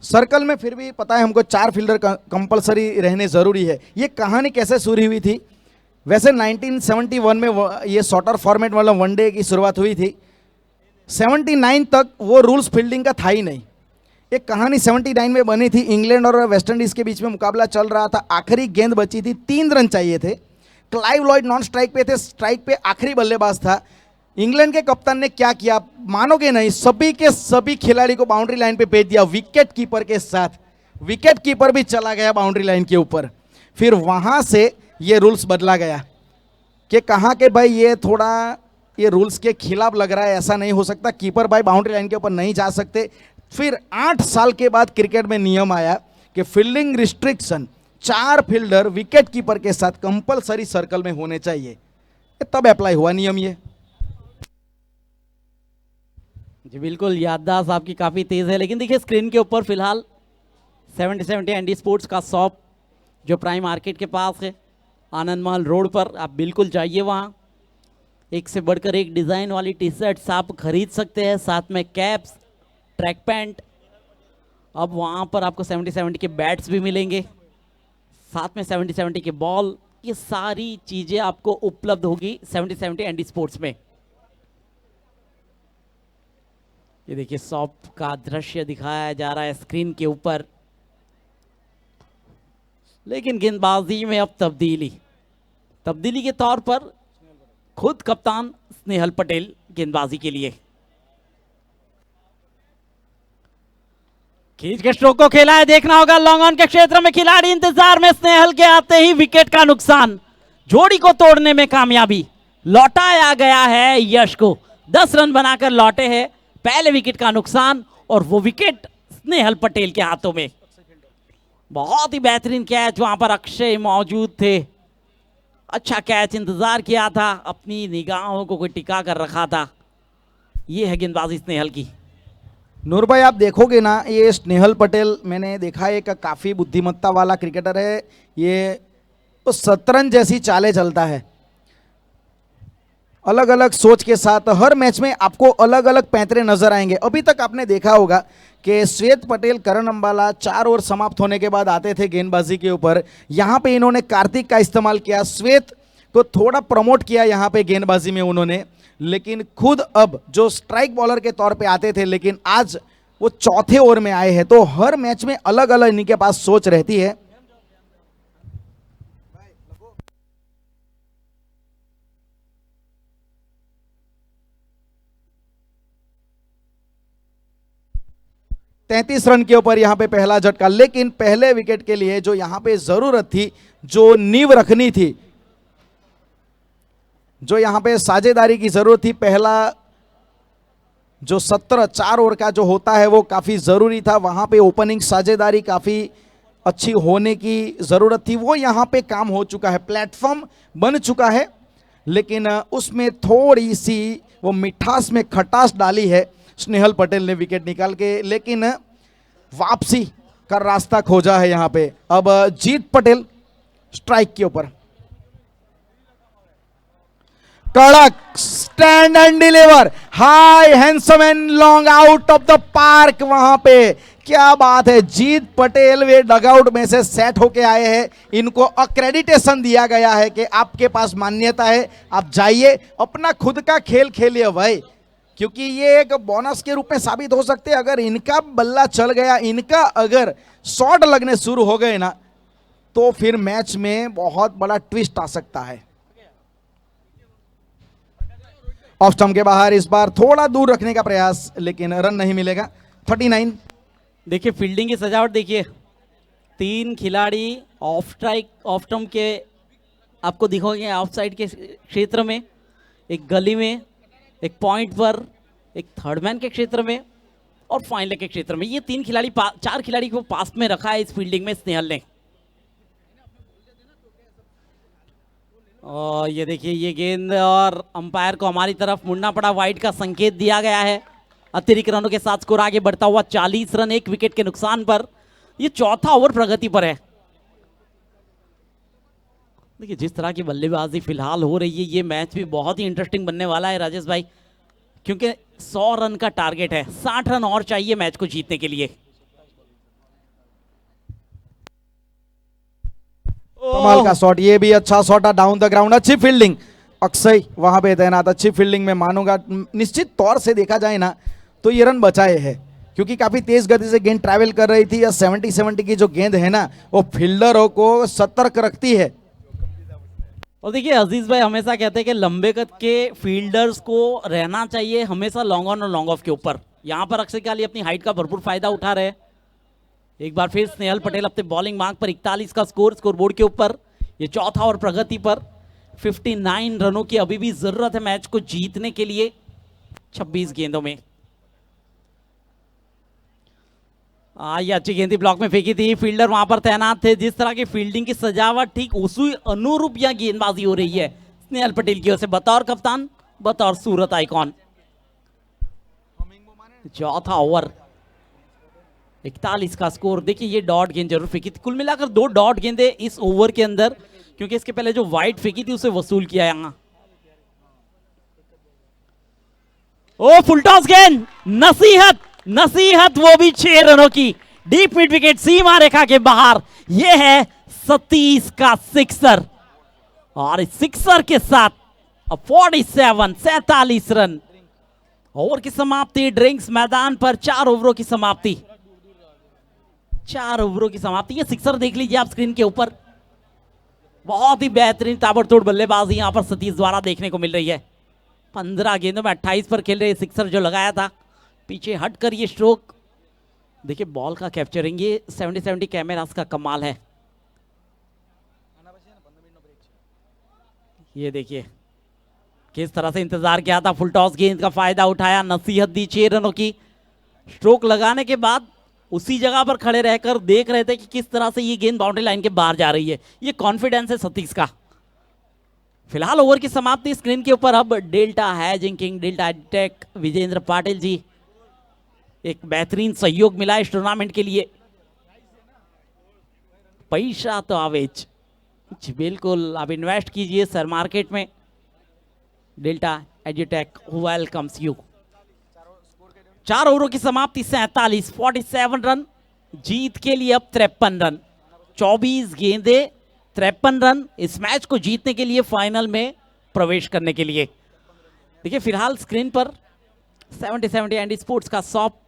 सर्कल में फिर भी पता है हमको 4 फील्डर कंपलसरी रहने ज़रूरी है। ये कहानी कैसे शुरू हुई थी? वैसे 1971 में ये शॉर्टर फॉर्मेट वाला वनडे की शुरुआत हुई थी। 79 तक वो रूल्स फील्डिंग का था ही नहीं। एक कहानी 79 में बनी थी। इंग्लैंड और वेस्ट इंडीज़ के बीच में मुकाबला चल रहा था। आखिरी गेंद बची थी, 3 रन चाहिए थे। क्लाइव लॉयड नॉन स्ट्राइक पे थे, स्ट्राइक पे आखिरी बल्लेबाज था। इंग्लैंड के कप्तान ने क्या किया मानोगे नहीं, सभी के सभी खिलाड़ी को बाउंड्री लाइन पे भेज दिया विकेट कीपर के साथ। विकेट कीपर भी चला गया बाउंड्री लाइन के ऊपर। फिर वहां से ये रूल्स बदला गया कि कहा कि भाई ये थोड़ा ये रूल्स के खिलाफ लग रहा है, ऐसा नहीं हो सकता, कीपर भाई बाउंड्री लाइन के ऊपर नहीं जा सकते। फिर 8 साल के बाद क्रिकेट में नियम आया कि fielding restriction 4 fielder wicket keeper के साथ कंपलसरी सर्कल में होने चाहिए, तब अप्लाई हुआ नियम ये। जी बिल्कुल, याददाश्त आपकी काफ़ी तेज़ है। लेकिन देखिए स्क्रीन के ऊपर फिलहाल 70-70 एंडी स्पोर्ट्स का शॉप जो प्राइम मार्केट के पास है, आनंद महल रोड पर, आप बिल्कुल जाइए। वहाँ एक से बढ़कर एक डिज़ाइन वाली टी शर्ट्स आप खरीद सकते हैं, साथ में कैप्स, ट्रैक पैंट। अब वहाँ पर आपको 70-70 के बैट्स भी मिलेंगे, साथ में 70-70 के बॉल। ये सारी चीज़ें आपको उपलब्ध होगी 70-70 एंडी स्पोर्ट्स में। ये देखिए शॉप का दृश्य दिखाया जा रहा है स्क्रीन के ऊपर। लेकिन गेंदबाजी में अब तब्दीली के तौर पर खुद कप्तान स्नेहल पटेल गेंदबाजी के लिए खींच के स्ट्रोक को खेला है। देखना होगा लॉन्ग ऑन के क्षेत्र में खिलाड़ी इंतजार में, स्नेहल के आते ही विकेट का नुकसान, जोड़ी को तोड़ने में कामयाबी, लौटाया गया है यश को। 10 रन बनाकर लौटे हैं, पहले विकेट का नुकसान और वो विकेट स्नेहल पटेल के हाथों में। बहुत ही बेहतरीन कैच, वहां पर अक्षय मौजूद थे, अच्छा कैच, इंतजार किया था, अपनी निगाहों को कोई टिका कर रखा था। ये है गेंदबाजी स्नेहल की। नूर भाई आप देखोगे ना, ये स्नेहल पटेल मैंने देखा है, एक काफ़ी बुद्धिमत्ता वाला क्रिकेटर है। ये तो शतरंज जैसी चालें चलता है, अलग अलग सोच के साथ हर मैच में आपको अलग अलग पैंतरे नजर आएंगे। अभी तक आपने देखा होगा कि श्वेत पटेल, करण अंबाला 4 ओवर समाप्त होने के बाद आते थे गेंदबाजी के ऊपर। यहाँ पे इन्होंने कार्तिक का इस्तेमाल किया, श्वेत को थोड़ा प्रमोट किया यहाँ पे गेंदबाजी में उन्होंने। लेकिन खुद अब जो स्ट्राइक बॉलर के तौर पे आते थे, लेकिन आज वो चौथे ओवर में आए हैं। तो हर मैच में अलग अलग इनके पास सोच रहती है। तैंतीस रन के ऊपर यहां पे पहला झटका, लेकिन पहले विकेट के लिए जो यहां पे जरूरत थी, जो नींव रखनी थी, जो यहां पे साझेदारी की जरूरत थी, पहला जो 4 ओवर का जो होता है वो काफी जरूरी था। वहां पे ओपनिंग साझेदारी काफी अच्छी होने की जरूरत थी, वो यहां पे काम हो चुका है, प्लेटफॉर्म बन चुका है। लेकिन उसमें थोड़ी सी वो मिठास में खटास डाली है स्नेहल पटेल ने विकेट निकाल के, लेकिन वापसी का रास्ता खोजा है यहां पे। अब जीत पटेल स्ट्राइक के ऊपर, कड़क stand and deliver, high handsome and long out of the park. वहां पे क्या बात है, जीत पटेल वे डगआउट में से सेट होके आए हैं, इनको अक्रेडिटेशन दिया गया है कि आपके पास मान्यता है, आप जाइए अपना खुद का खेल खेलिए भाई, क्योंकि ये एक बोनस के रूप में साबित हो सकते हैं। अगर इनका बल्ला चल गया, इनका अगर शॉट लगने शुरू हो गए ना, तो फिर मैच में बहुत बड़ा ट्विस्ट आ सकता है। ऑफ स्टंप के बाहर, इस बार थोड़ा दूर रखने का प्रयास, लेकिन रन नहीं मिलेगा। 39। देखिए फील्डिंग की सजावट देखिए, 3 खिलाड़ी ऑफ स्ट्राइक, ऑफ स्टंप के आपको दिखोगे, ऑफ साइड के क्षेत्र में, एक गली में, एक पॉइंट पर, एक थर्ड मैन के क्षेत्र में और फाइनल के क्षेत्र में। ये 3 खिलाड़ी 4 खिलाड़ी को पास में रखा है इस फील्डिंग में स्नेहल ने। और ये देखिए ये गेंद, और अंपायर को हमारी तरफ मुड़ना पड़ा, वाइड का संकेत दिया गया है। अतिरिक्त रनों के साथ स्कोर आगे बढ़ता हुआ 40 रन 1 विकेट के नुकसान पर। ये चौथा ओवर प्रगति पर है। देखिए जिस तरह की बल्लेबाजी फिलहाल हो रही है, ये मैच भी बहुत ही इंटरेस्टिंग बनने वाला है राजेश भाई, क्योंकि 100 रन का टारगेट है, 60 रन और चाहिए मैच को जीतने के लिए। कमाल का शॉट, ये भी अच्छा शॉट है डाउन द ग्राउंड, अच्छी फील्डिंग, अक्षय वहां पे तैनात, अच्छी फील्डिंग में मानूंगा। निश्चित तौर से देखा जाए ना तो ये रन बचाए हैं, क्योंकि काफी तेज गति से गेंद ट्रैवल कर रही थी। या 70-70 की जो गेंद है ना, वो फील्डरों को सतर्क रखती है। और देखिए अजीज भाई हमेशा कहते हैं कि लंबे कद के फील्डर्स को रहना चाहिए हमेशा लॉन्ग ऑन और लॉन्ग ऑफ के ऊपर। यहां पर अक्षय काली अपनी हाइट का भरपूर फायदा उठा रहे हैं। एक बार फिर स्नेहल पटेल अपने बॉलिंग मार्क पर 41 का स्कोर बोर्ड के ऊपर। ये चौथा और प्रगति पर 59 रनों की अभी भी जरूरत है मैच को जीतने के लिए 26 गेंदों में। ये अच्छी गेंदी ब्लॉक में फेंकी थी, फील्डर वहां पर तैनात थे। जिस तरह की फील्डिंग की सजावट ठीक उसी अनुरूप यहां गेंदबाजी हो रही है स्नेहल पटेल की ओर से बतौर कप्तान, बतौर सूरत आइकॉन। चौथा ओवर 41 का स्कोर। देखिए ये डॉट गेंद जरूर फेंकी थी, कुल मिलाकर 2 डॉट गेंदे इस ओवर के अंदर, क्योंकि इसके पहले जो वाइड फेंकी थी उसे वसूल किया यहां। ओ फुल टॉस गेंद, नसीहत नसीहत, वो भी 6 रनों की डीप मिड विकेट सीमा रेखा के बाहर। यह है सतीश का सिक्सर और इस सिक्सर के साथ 47 रन। ओवर की समाप्ति, ड्रिंक्स मैदान पर 4 ओवरों की समाप्ति, 4 ओवरों की समाप्ति। ये सिक्सर देख लीजिए आप स्क्रीन के ऊपर, बहुत ही बेहतरीन ताबड़तोड़ बल्लेबाजी यहां पर सतीश द्वारा देखने को मिल रही है। 15 गेंदों में 28 पर खेल रहे सिक्सर जो लगाया था, पीछे हट कर ये स्ट्रोक। देखिए बॉल का कैप्चरिंग, ये 70 कैमरास का कमाल है। ये देखिए किस तरह से इंतजार किया था, फुल टॉस गेंद का फायदा उठाया, नसीहत दी 6 रनों की। स्ट्रोक लगाने के बाद उसी जगह पर खड़े रहकर देख रहे थे कि किस तरह से ये गेंद बाउंड्री लाइन के बाहर जा रही है। ये कॉन्फिडेंस है सतीश का। फिलहाल ओवर की समाप्ति स्क्रीन के ऊपर। अब delta hedging king, Delta Tech Vijendra Patil ji, एक बेहतरीन सहयोग मिला इस टूर्नामेंट के लिए। पैसा तो आवेज, बिल्कुल आप इन्वेस्ट कीजिए शेयर मार्केट में। डेल्टा एजुटेक वेलकम्स यू। 4 ओवरों की समाप्ति, 47 रन। जीत के लिए अब 53 रन, 24 गेंदे 53 रन इस मैच को जीतने के लिए, फाइनल में प्रवेश करने के लिए। देखिए फिलहाल स्क्रीन पर 70 एंड स्पोर्ट्स का शॉप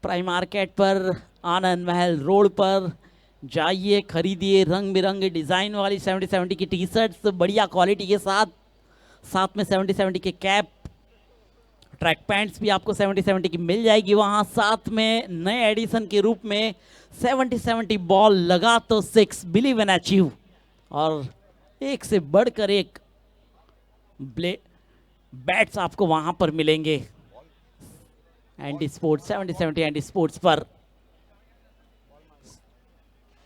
प्राइम मार्केट पर, आनंद महल रोड पर जाइए, खरीदिए रंग बिरंगे डिजाइन वाली 70 की टी शर्ट्स बढ़िया क्वालिटी के साथ, साथ में 70 के कैप, ट्रैक पैंट्स भी आपको 70 की मिल जाएगी वहां। साथ में नए एडिशन के रूप में 70 बॉल लगा तो 6 बिलीव एंड अचीव, और एक से बढ़कर एक बैट्स आपको वहां पर मिलेंगे एंडी स्पोर्ट्स 70 एंडी स्पोर्ट्स पर।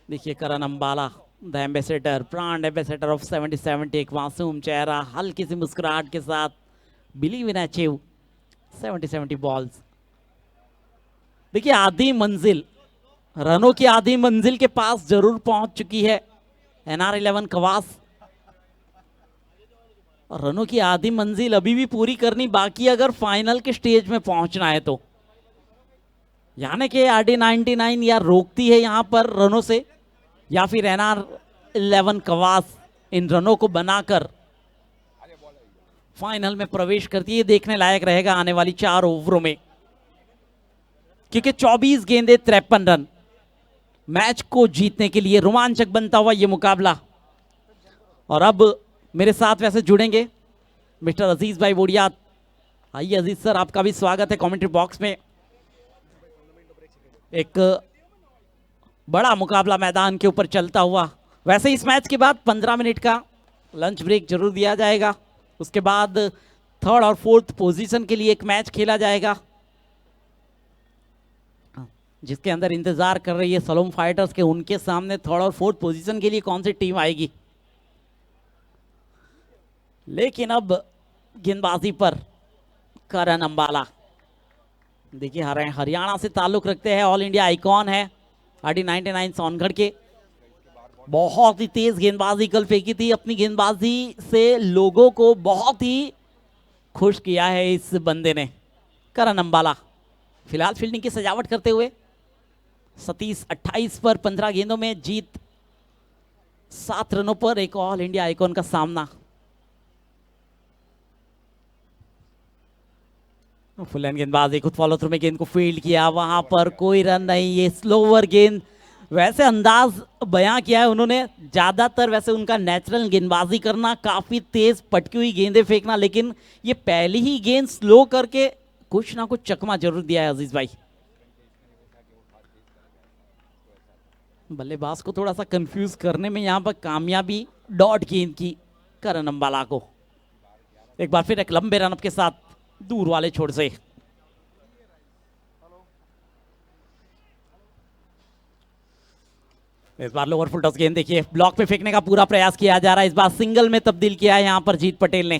देखिए Karan Ambala the ambassador, brand ambassador of 70, एक मासूम चेहरा हल्की सी मुस्कुराहट के साथ, बिलीव इन अचीव 70 बॉल्स। देखिए आधी मंजिल, रनों की आधी मंजिल के पास जरूर पहुंच चुकी है NR11 कवास, और रनों की आधी मंजिल अभी भी पूरी करनी बाकी, अगर फाइनल के स्टेज में पहुंचना है तो। यानी कि RD99 या रोकती है यहां पर रनों से, या फिर NR11 कवास इन रनों को बनाकर फाइनल में प्रवेश करती है। देखने लायक रहेगा आने वाली 4 ओवरों में, क्योंकि 24 गेंदे 53 रन, मैच को जीतने के लिए रोमांचक बनता हुआ यह मुकाबला। और अब मेरे साथ वैसे जुड़ेंगे मिस्टर अजीज भाई बोडिया। आइए अजीज सर, आपका भी स्वागत है कमेंट्री बॉक्स में। एक बड़ा मुकाबला मैदान के ऊपर चलता हुआ। वैसे इस मैच के बाद 15 मिनट का लंच ब्रेक जरूर दिया जाएगा, उसके बाद 3rd और 4th पोजीशन के लिए एक मैच खेला जाएगा, जिसके अंदर इंतजार कर रही है सलोम फाइटर्स के उनके सामने 3rd और 4th पोजीशन के लिए कौन सी टीम आएगी। लेकिन अब गेंदबाजी पर करण अंबाला, देखिए हरियाणा से ताल्लुक रखते हैं, ऑल इंडिया आइकॉन है, RD99 सोनगढ़ के। बहुत ही तेज गेंदबाजी कल फेंकी थी, अपनी गेंदबाजी से लोगों को बहुत ही खुश किया है इस बंदे ने, करण अंबाला। फिलहाल फील्डिंग की सजावट करते हुए सतीश 28 पर 15 गेंदों में जीत, 7 रनों पर एक ऑल इंडिया आइकॉन का सामना। फुल एंड गेंदबाज खुद फॉलो थ्रू में गेंद को फील्ड किया, वहां पर कोई रन नहीं, ये स्लोवर गेंद वैसे अंदाज बयां किया है उन्होंने, ज्यादातर वैसे उनका नेचुरल गेंदबाजी करना, काफी तेज पटकी हुई गेंदें फेंकना, लेकिन ये पहली ही गेंद स्लो करके कुछ ना कुछ चकमा जरूर दिया है अजीज भाई। बल्लेबाज को थोड़ा सा कंफ्यूज करने में यहां पर कामयाबी डॉट गेंद की करण अंबाला को। एक बार फिर एक लंबे रनअप के साथ दूर वाले छोर से। इस बार लोअर फुल टॉस गेंद देखिए, ब्लॉक पे फेंकने का पूरा प्रयास किया जा रहा है, इस बार सिंगल में तब्दील किया है यहां पर जीत पटेल ने।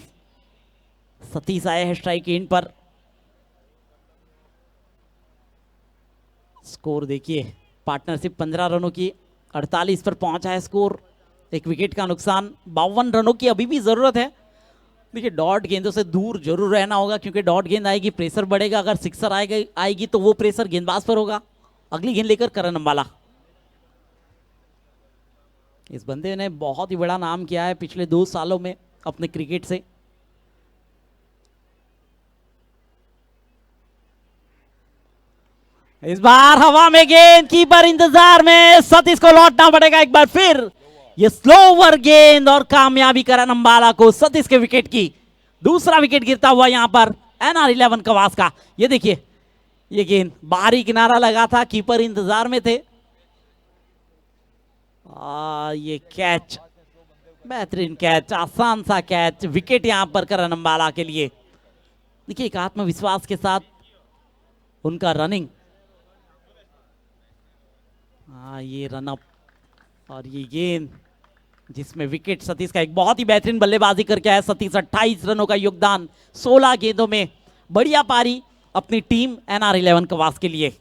सतीश आए हैं स्ट्राइक एंड पर। स्कोर देखिए, पार्टनरशिप 15 रनों की 48 पर पहुंचा है स्कोर, एक विकेट का नुकसान, 52 रनों की अभी भी जरूरत है। देखिए डॉट गेंदों से दूर जरूर रहना होगा, क्योंकि डॉट गेंद आएगी प्रेशर बढ़ेगा, अगर सिक्सर आएगी तो वो प्रेशर गेंदबाज पर होगा। अगली गेंद लेकर करण अंबाला। इस बंदे ने बहुत ही बड़ा नाम किया है पिछले 2 सालों में अपने क्रिकेट से। इस बार हवा में गेंद, कीपर इंतजार में, सतीश को लौटना पड़ेगा एक बार फिर। ये स्लोवर गेंद और कामयाबी करण अंबाला को, सतीश के विकेट की। दूसरा विकेट गिरता हुआ यहां पर NR11 कवास का। ये देखिए, ये गेंद बाहरी किनारा लगा था, कीपर इंतजार में थे। ये कैच, बेहतरीन कैच, आसान सा कैच, विकेट यहां पर करण अंबाला के लिए। देखिए एक आत्मविश्वास के साथ उनका रनिंग। ये रनअप और ये गेंद जिसमें विकेट सतीश का, एक बहुत ही बेहतरीन बल्लेबाजी करके आया सतीश। 28 रनों का योगदान 16 गेंदों में, बढ़िया पारी अपनी टीम NR11 कवास के लिए।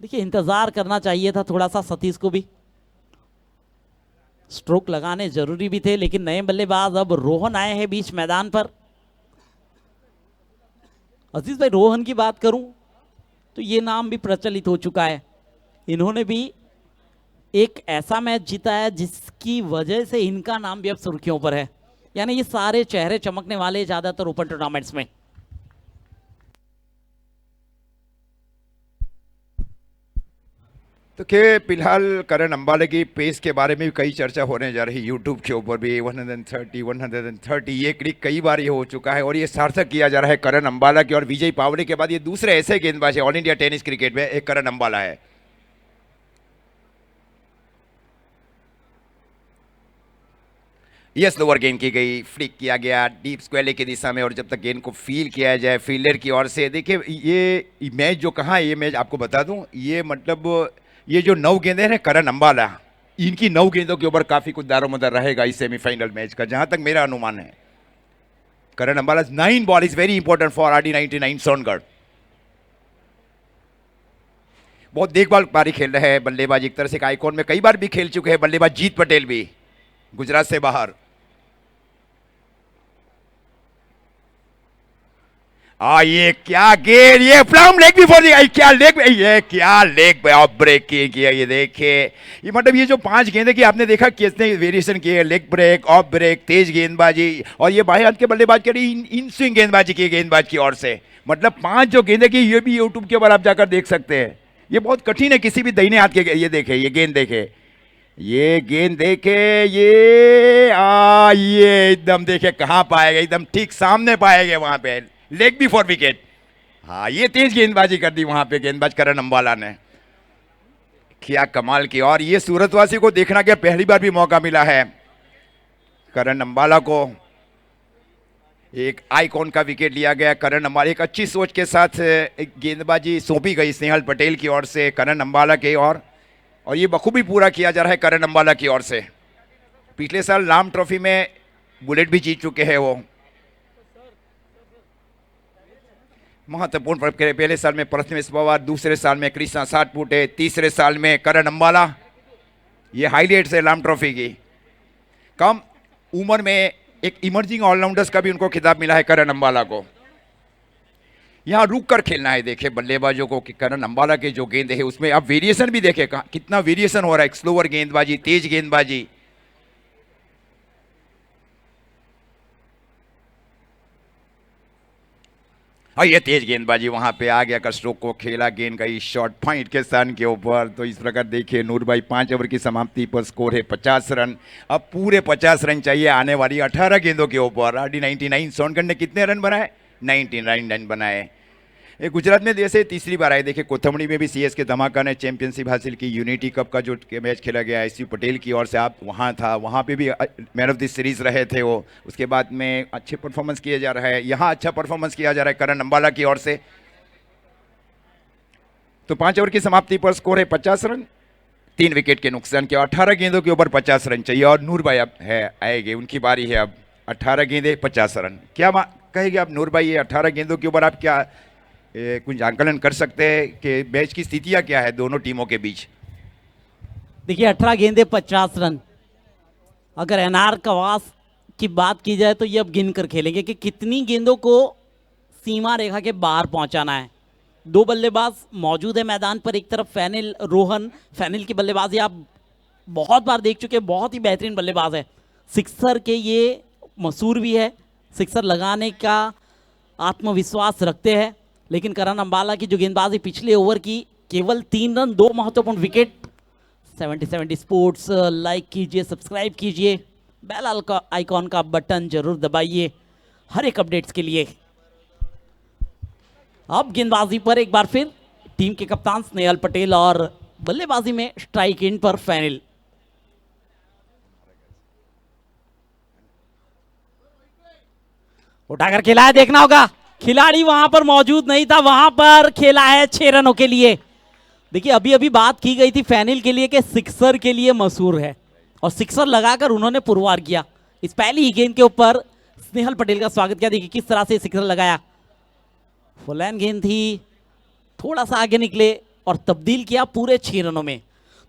देखिए इंतजार करना चाहिए था थोड़ा सा सतीश को भी, स्ट्रोक लगाने जरूरी भी थे, लेकिन नए बल्लेबाज अब रोहन आए हैं बीच मैदान पर। अजीज भाई, रोहन की बात करूं तो ये नाम भी प्रचलित हो चुका है। इन्होंने भी एक ऐसा मैच जीता है जिसकी वजह से इनका नाम भी अब सुर्खियों पर है। यानी ये सारे चेहरे चमकने वाले ज्यादातर ओपन टूर्नामेंट्स में। तो के फिलहाल करण अंबाला की पेस के बारे में भी कई चर्चा होने जा रही है, यूट्यूब के ऊपर भी 130 ये क्लिक कई बार ये हो चुका है, और ये सार्थक किया जा रहा है करण अंबाला की। और विजय पावड़े के बाद ये दूसरे ऐसे गेंदबाज है ऑल इंडिया टेनिस क्रिकेट में, एक करण अंबाला है। ये स्लोअर गेंद की गई, फ्लिक किया गया डीप स्क्वायर की दिशा में, और जब तक गेंद को फील किया जाए फील्डर की ओर से। देखिए ये मैच जो कहाँ है, ये मैच आपको बता दूं, ये मतलब ये जो 9 गेंदें हैं करण अंबाला, इनकी 9 गेंदों के ऊपर काफी कुछ दारोमदार रहेगा इस सेमीफाइनल मैच का, जहां तक मेरा अनुमान है। Karan Ambala 9 ball is very important for RD99 Songadh. बहुत देखभाल पारी खेल रहे हैं बल्लेबाज, एक तरह से आइकॉन में कई बार भी खेल चुके हैं बल्लेबाज जीत पटेल भी, गुजरात से बाहर। ये क्या गेंद, ये फ्लम लेग बिफोर दी, क्या लेग, ये क्या लेग ऑफ ब्रेक किया। ये देखिए, ये मतलब ये जो 5 गेंदें की आपने देखा कितने वेरिएशन किए, लेग ब्रेक, ऑफ ब्रेक, तेज गेंदबाजी, और ये बाएं हाथ के बल्लेबाज के लिए इन स्विंग गेंदबाजी की गेंदबाज की ओर से। मतलब 5 जो गेंदें की, ये भी यूट्यूब के ऊपर आप जाकर देख सकते हैं। ये बहुत कठिन है किसी भी दाहिने हाथ के। ये देखे, ये गेंद देखे, ये गेंद देखे, ये एकदम देखे कहाँ पाएगा, एकदम ठीक सामने पाएगा वहां पे, लेग बिफोर विकेट। हाँ, ये तेज गेंदबाजी कर दी वहां पे गेंदबाज करण अंबाला ने, क्या कमाल की। और ये सूरतवासी को देखना क्या, पहली बार भी मौका मिला है करण अंबाला को, एक आइकॉन का विकेट लिया गया करण अंबाला। एक अच्छी सोच के साथ एक गेंदबाजी सौंपी गई स्नेहल पटेल की ओर से करण अंबाला के और ये बखूबी पूरा किया जा रहा है करण अंबाला की ओर से। पिछले साल लाम ट्रॉफी में बुलेट भी जीत चुके हैं वो। महत्वपूर्ण पहले साल में प्रथमेश पवार, दूसरे साल में कृष्णा सातपुटे, तीसरे साल में करण अंबाला। ये हाईलाइट्स है लाम ट्रॉफी की। कम उम्र में एक इमर्जिंग ऑलराउंडर्स का भी उनको खिताब मिला है करण अंबाला को। यहां रुक कर खेलना है, देखे बल्लेबाजों को कि करण अंबाला के जो गेंद है उसमें अब वेरिएशन भी देखे, कितना वेरिएशन हो रहा है, स्लोअर गेंदबाजी, तेज गेंदबाजी। और ये तेज गेंदबाजी वहां पे आ गया, स्ट्रोक को खेला गेंद का इस शॉर्ट पॉइंट के सन के ऊपर। तो इस प्रकार देखिए नूर भाई 5 ओवर की समाप्ति पर स्कोर है 50 रन। अब पूरे 50 रन चाहिए आने वाली 18 गेंदों के ऊपर। RD 99 सोनगढ़ ने कितने रन बनाए? 19 रन बनाए। ये गुजरात में जैसे तीसरी बार आए। देखिए कोथमड़ी में भी CSK धमाका ने चैंपियनशिप हासिल की। यूनिटी कप का जो मैच खेला गया SU पटेल की ओर से, आप वहाँ था, वहाँ पे भी मैन ऑफ द सीरीज रहे थे वो। उसके बाद में अच्छे परफॉर्मेंस किया जा रहा है, यहाँ अच्छा परफॉर्मेंस किया जा रहा है करण अंबाला की ओर से। तो 5 ओवर की समाप्ति पर स्कोर है 50 रन, 3 विकेट के नुकसान के। 18 गेंदों के ऊपर 50 रन चाहिए। और नूर भाई अब है आएंगे, उनकी बारी है अब। 18 गेंदे 50 रन, क्या कहेंगे आप नूर भाई? ये 18 गेंदों के ऊपर आप क्या कुछ आंकलन कर सकते हैं कि मैच की स्थितियां क्या है दोनों टीमों के बीच? देखिए 18 गेंदे 50 रन, अगर NR कवास की बात की जाए तो ये अब गिनकर खेलेंगे कि कितनी गेंदों को सीमा रेखा के बाहर पहुंचाना है। 2 बल्लेबाज मौजूद है मैदान पर, एक तरफ फैनिल रोहन। फैनिल की बल्लेबाजी आप बहुत बार देख चुके हैं, बहुत ही बेहतरीन बल्लेबाज है। सिक्सर के ये मशहूर भी है, सिक्सर लगाने का आत्मविश्वास रखते हैं। लेकिन करण अंबाला की जो गेंदबाजी पिछले ओवर की, केवल 3 रन, 2 महत्वपूर्ण विकेट। 70 स्पोर्ट्स लाइक कीजिए, सब्सक्राइब कीजिए, बेल आइकॉन का बटन जरूर दबाइए हर एक अपडेट्स के लिए। अब गेंदबाजी पर एक बार फिर टीम के कप्तान स्नेहल पटेल और बल्लेबाजी में स्ट्राइक इन पर फैनिल। उठाकर खेला है, देखना होगा, खिलाड़ी वहां पर मौजूद नहीं था, वहां पर खेला है 6 रनों के लिए। देखिए अभी अभी बात की गई थी फैनिल के लिए कि सिक्सर के लिए मशहूर है, और सिक्सर लगाकर उन्होंने पुरवार किया। इस पहली ही गेंद के ऊपर स्नेहल पटेल का स्वागत किया। देखिए किस तरह से सिक्सर लगाया, फुल एंड गेंद थी, थोड़ा सा आगे निकले और तब्दील किया पूरे 6 रनों में।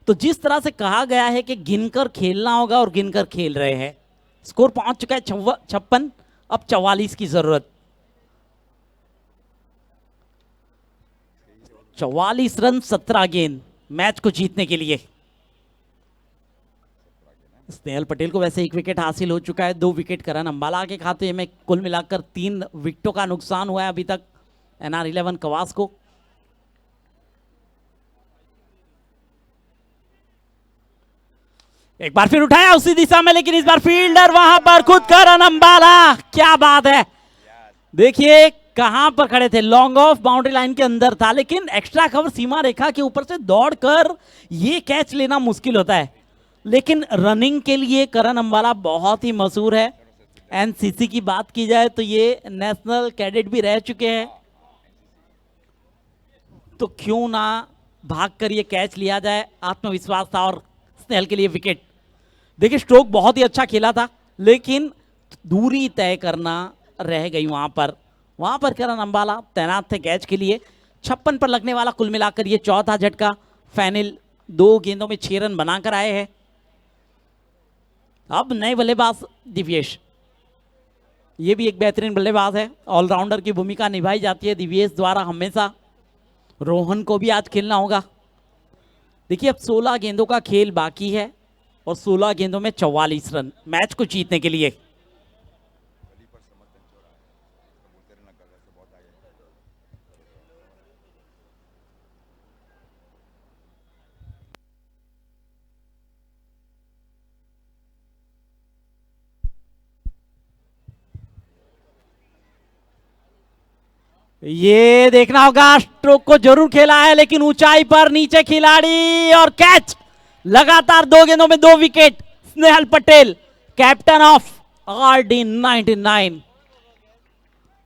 तो जिस तरह से कहा गया है कि गिनकर खेलना होगा और गिनकर खेल रहे हैं। स्कोर पहुंच चुका है 56, अब 44 की जरूरत। 44 रन 17 गेंद मैच को जीतने के लिए। स्नेहल पटेल को वैसे 1 विकेट हासिल हो चुका है, 2 विकेट करण अंबाला के खाते में। कुल मिलाकर 3 विकेटों का नुकसान हुआ है अभी तक NR11 कवास को। एक बार फिर उठाया उसी दिशा में, लेकिन इस बार फील्डर वहां पर खुद करण अंबाला। क्या बात है, देखिए कहां पर खड़े थे, लॉन्ग ऑफ बाउंड्री लाइन के अंदर था, लेकिन एक्स्ट्रा कवर सीमा रेखा के ऊपर से दौड़कर ये कैच लेना मुश्किल होता है। लेकिन रनिंग के लिए करण अंबाला बहुत ही मशहूर है। NCC की बात की जाए तो ये नेशनल कैडेट भी रह चुके हैं, तो क्यों ना भागकर ये कैच लिया जाए। आत्मविश्वास था और स्नेहल के लिए विकेट। देखिए स्ट्रोक बहुत ही अच्छा खेला था, लेकिन दूरी तय करना रह गई वहां पर करण अंबाला तैनात थे कैच के लिए। 56 पर लगने वाला कुल मिलाकर ये चौथा झटका। फैनिल 2 गेंदों में 6 रन बनाकर आए हैं। अब नए बल्लेबाज दिव्येश, ये भी एक बेहतरीन बल्लेबाज है, ऑलराउंडर की भूमिका निभाई जाती है दिव्येश द्वारा हमेशा। रोहन को भी आज खेलना होगा। देखिए अब 16 गेंदों का खेल बाकी है और 16 गेंदों में 44 रन मैच को जीतने के लिए। ये देखना होगा, स्ट्रोक को जरूर खेला है लेकिन ऊंचाई पर नीचे खिलाड़ी और कैच। लगातार 2 गेंदों में 2 wicket. Snehal Patel captain of RD 99,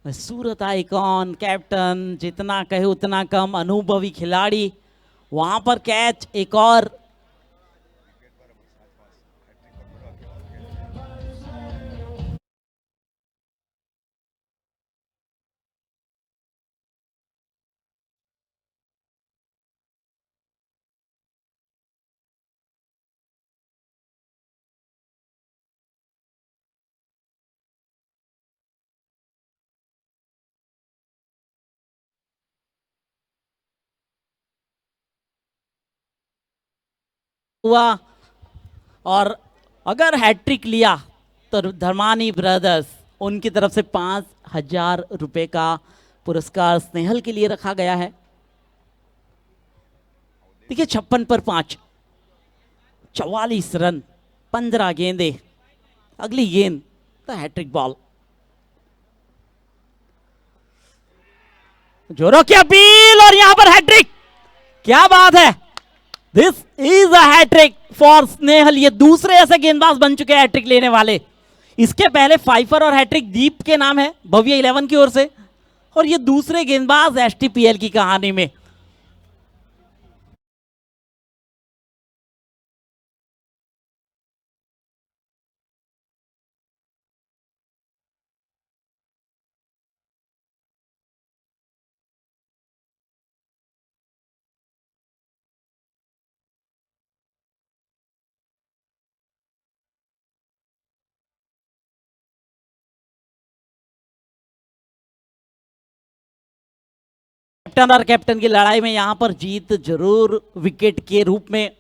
Surat icon captain, जितना कहे उतना कम, अनुभवी खिलाड़ी। वहां पर कैच, एक और। हुआ और अगर हैट्रिक लिया तो धर्मानी ब्रदर्स उनकी तरफ से 5,000 रुपए का पुरस्कार स्नेहल के लिए रखा गया है। देखिए 56 पर 5, 44 रन, 15 गेंदे। अगली गेंद द हैट्रिक बॉल। जोरों की अपील और यहां पर हैट्रिक। क्या बात है, this is a hat trick for Snehal. ये दूसरे ऐसे गेंदबाज बन चुके हैं हैट्रिक लेने वाले। इसके पहले फाइफर और हैट्रिक दीप के नाम है भव्य 11 की ओर से, और ये दूसरे गेंदबाज एसटीपीएल की कहानी में। कैप्टन और कैप्टन की लड़ाई में यहां पर जीत जरूर विकेट के रूप में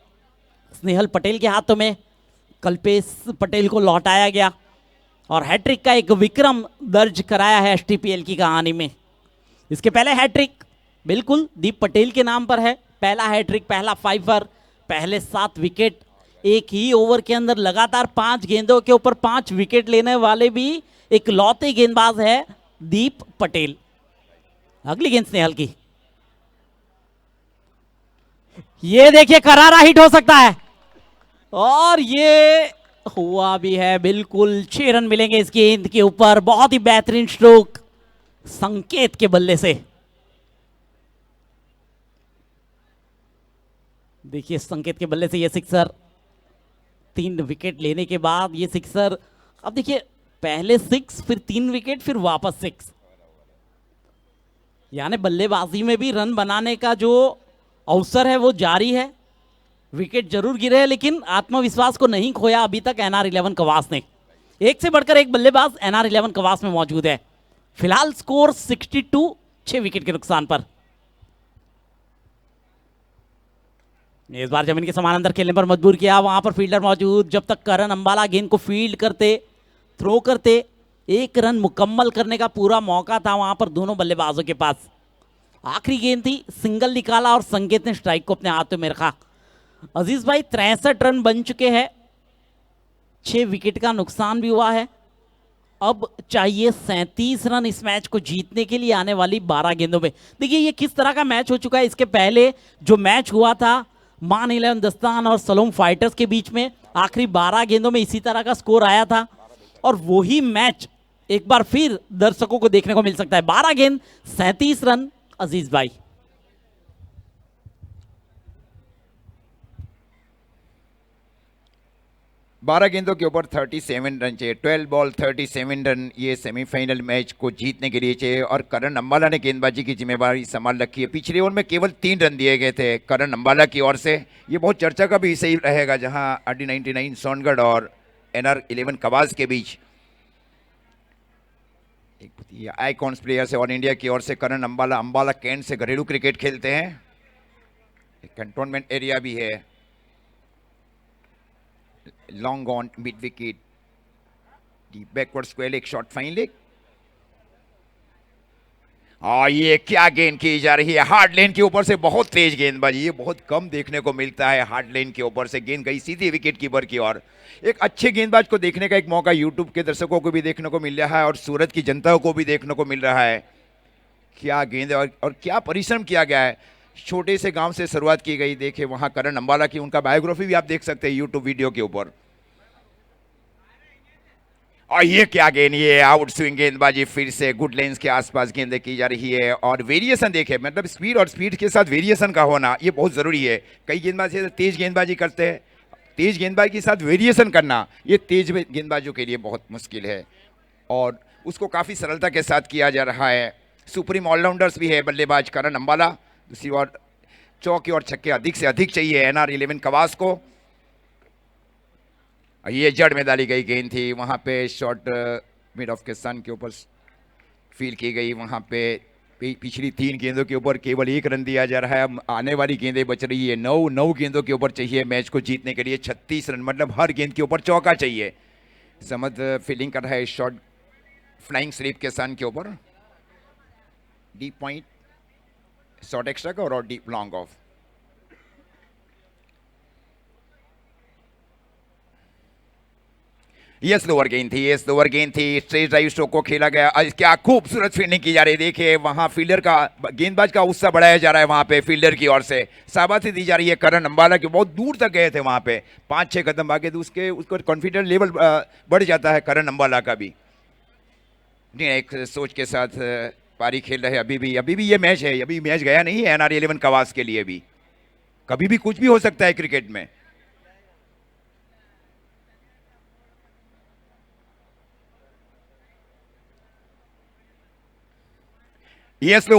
स्नेहल पटेल के हाथों में कल्पेश पटेल को लौटाया गया, और हैट्रिक का एक विक्रम दर्ज कराया है एसटीपीएल की कहानी में। इसके पहले हैट्रिक बिल्कुल दीप पटेल के नाम पर है। पहला हैट्रिक, पहला फाइवर, पहले 7 विकेट। एक ही ओवर के अंदर लगातार 5 गेंदों के ऊपर 5 विकेट लेने वाले भी एक लौते गेंदबाज है दीप पटेल। अगली गेंद स्नेहल की। ये देखिए करारा हिट हो सकता है, और ये हुआ भी है बिल्कुल। 6 रन मिलेंगे इस गेंद के ऊपर। बहुत ही बेहतरीन स्ट्रोक संकेत के बल्ले से। देखिए संकेत के बल्ले से ये सिक्सर। 3 विकेट लेने के बाद ये सिक्सर। अब देखिए पहले 6, फिर 3 विकेट, फिर वापस 6। यानी बल्लेबाजी में भी रन बनाने का जो अवसर है वो जारी है। विकेट जरूर गिरे हैं, लेकिन आत्मविश्वास को नहीं खोया अभी तक NR11 कवास ने। एक से बढ़कर एक बल्लेबाज NR11 कवास में मौजूद है। फिलहाल स्कोर 62, 6 विकेट के नुकसान पर। इस बार जमीन के समान अंदर खेलने पर मजबूर किया। वहां पर फील्डर मौजूद। जब तक करण अंबाला गेंद को फील्ड करते, थ्रो करते, 1 रन मुकम्मल करने का पूरा मौका था वहां पर दोनों बल्लेबाजों के पास। आखिरी गेंद थी, सिंगल निकाला और संकेत ने स्ट्राइक को अपने हाथों में रखा। अजीज भाई 63 रन बन चुके हैं, 6 विकेट का नुकसान भी हुआ है। अब चाहिए 37 रन इस मैच को जीतने के लिए आने वाली 12 गेंदों में। देखिए ये किस तरह का मैच हो चुका है। इसके पहले जो मैच हुआ था मान 11 दस्तान और सलोम फाइटर्स के बीच में, आखिरी 12 गेंदों में इसी तरह का स्कोर आया था, और वही मैच एक बार फिर दर्शकों को देखने को मिल सकता है। 12 गेंद 37 रन अजीज भाई। बारह गेंदों के ऊपर 37 रन चाहिए। 12 बॉल 37 रन ये सेमीफाइनल मैच को जीतने के लिए चाहिए। और करण अंबाला ने गेंदबाजी की जिम्मेदारी संभाल रखी है। पिछले ओवर में केवल 3 रन दिए गए थे करण अंबाला की ओर से। ये बहुत चर्चा का भी सही रहेगा, जहां RD99 सोनगढ़ और NR11 कवास के बीच एक आइकॉन्स प्लेयर से और इंडिया की ओर से करण अंबाला कैंट से घरेलू क्रिकेट खेलते हैं। एक कंटोनमेंट एरिया भी है। Long on mid wicket, D backward square, एक शॉट फाइन लेग। और ये क्या गेंद की जा रही है हार्ड लेन के ऊपर से। बहुत तेज गेंदबाजी, ये बहुत कम देखने को मिलता है। हार्ड लेन के ऊपर से गेंद गई सीधी विकेट कीपर की ओर। एक अच्छे गेंदबाज को देखने का एक मौका यूट्यूब के दर्शकों को भी देखने को मिल रहा है और सूरत की जनता को भी देखने को मिल रहा है। क्या गेंद है और क्या परिश्रम किया गया है। छोटे से गांव से शुरुआत की गई। देखे वहां करण अंबाला की, उनका बायोग्राफी भी आप देख सकते हैं यूट्यूब वीडियो के ऊपर। और ये क्या गेंद, ये आउट स्विंग गेंदबाजी, फिर से गुड लेंस के आसपास गेंदें की जा रही है। और वेरिएशन देखे, मतलब स्पीड और स्पीड के साथ वेरिएशन का होना ये बहुत ज़रूरी है। कई गेंदबाज तेज गेंदबाजी करते हैं, तेज गेंदबाजी के साथ वेरिएशन करना ये तेज गेंदबाजों के लिए बहुत मुश्किल है, और उसको काफ़ी सरलता के साथ किया जा रहा है। सुप्रीम ऑलराउंडर्स भी है बल्लेबाज करण अंबाला। दूसरी ओर चौके और छक्के अधिक से अधिक चाहिए NR11 कवास को। ये जड़ में डाली गई गेंद थी, वहाँ पे शॉट मिड ऑफ के सन के ऊपर फील की गई। वहाँ पे पिछली 3 गेंदों के ऊपर केवल 1 रन दिया जा रहा है। अब आने वाली गेंदें बच रही है। 9 गेंदों के ऊपर चाहिए मैच को जीतने के लिए 36 रन, मतलब हर गेंद के ऊपर चौका चाहिए। समद फील्डिंग कर रहा है शॉट फ्लाइंग स्लिप के सन के ऊपर। डीप पॉइंट, शॉर्ट एक्स्ट्रा का और डीप लॉन्ग ऑफ। ये स्लोअर गेंद थी, ये स्लोअर गेंद थी। स्ट्रेट ड्राइव स्ट्रोक को खेला गया। क्या खूबसूरत फील्डिंग की जा रही है। देखिए वहां फील्डर का, गेंदबाज का उत्साह बढ़ाया जा रहा है वहां पे फील्डर की ओर से। शाबाशी दी जा रही है करण अंबाला की, बहुत दूर तक गए थे वहां पे, 5-6 कदम आगे, तो उसको कॉन्फिडेंस लेवल बढ़ जाता है करण अंबाला का भी। एक सोच के साथ पारी खेल रहे। अभी भी ये मैच है, अभी मैच गया नहीं है NR11 कवास के लिए भी। कभी भी कुछ भी हो सकता है क्रिकेट में। ये स्लो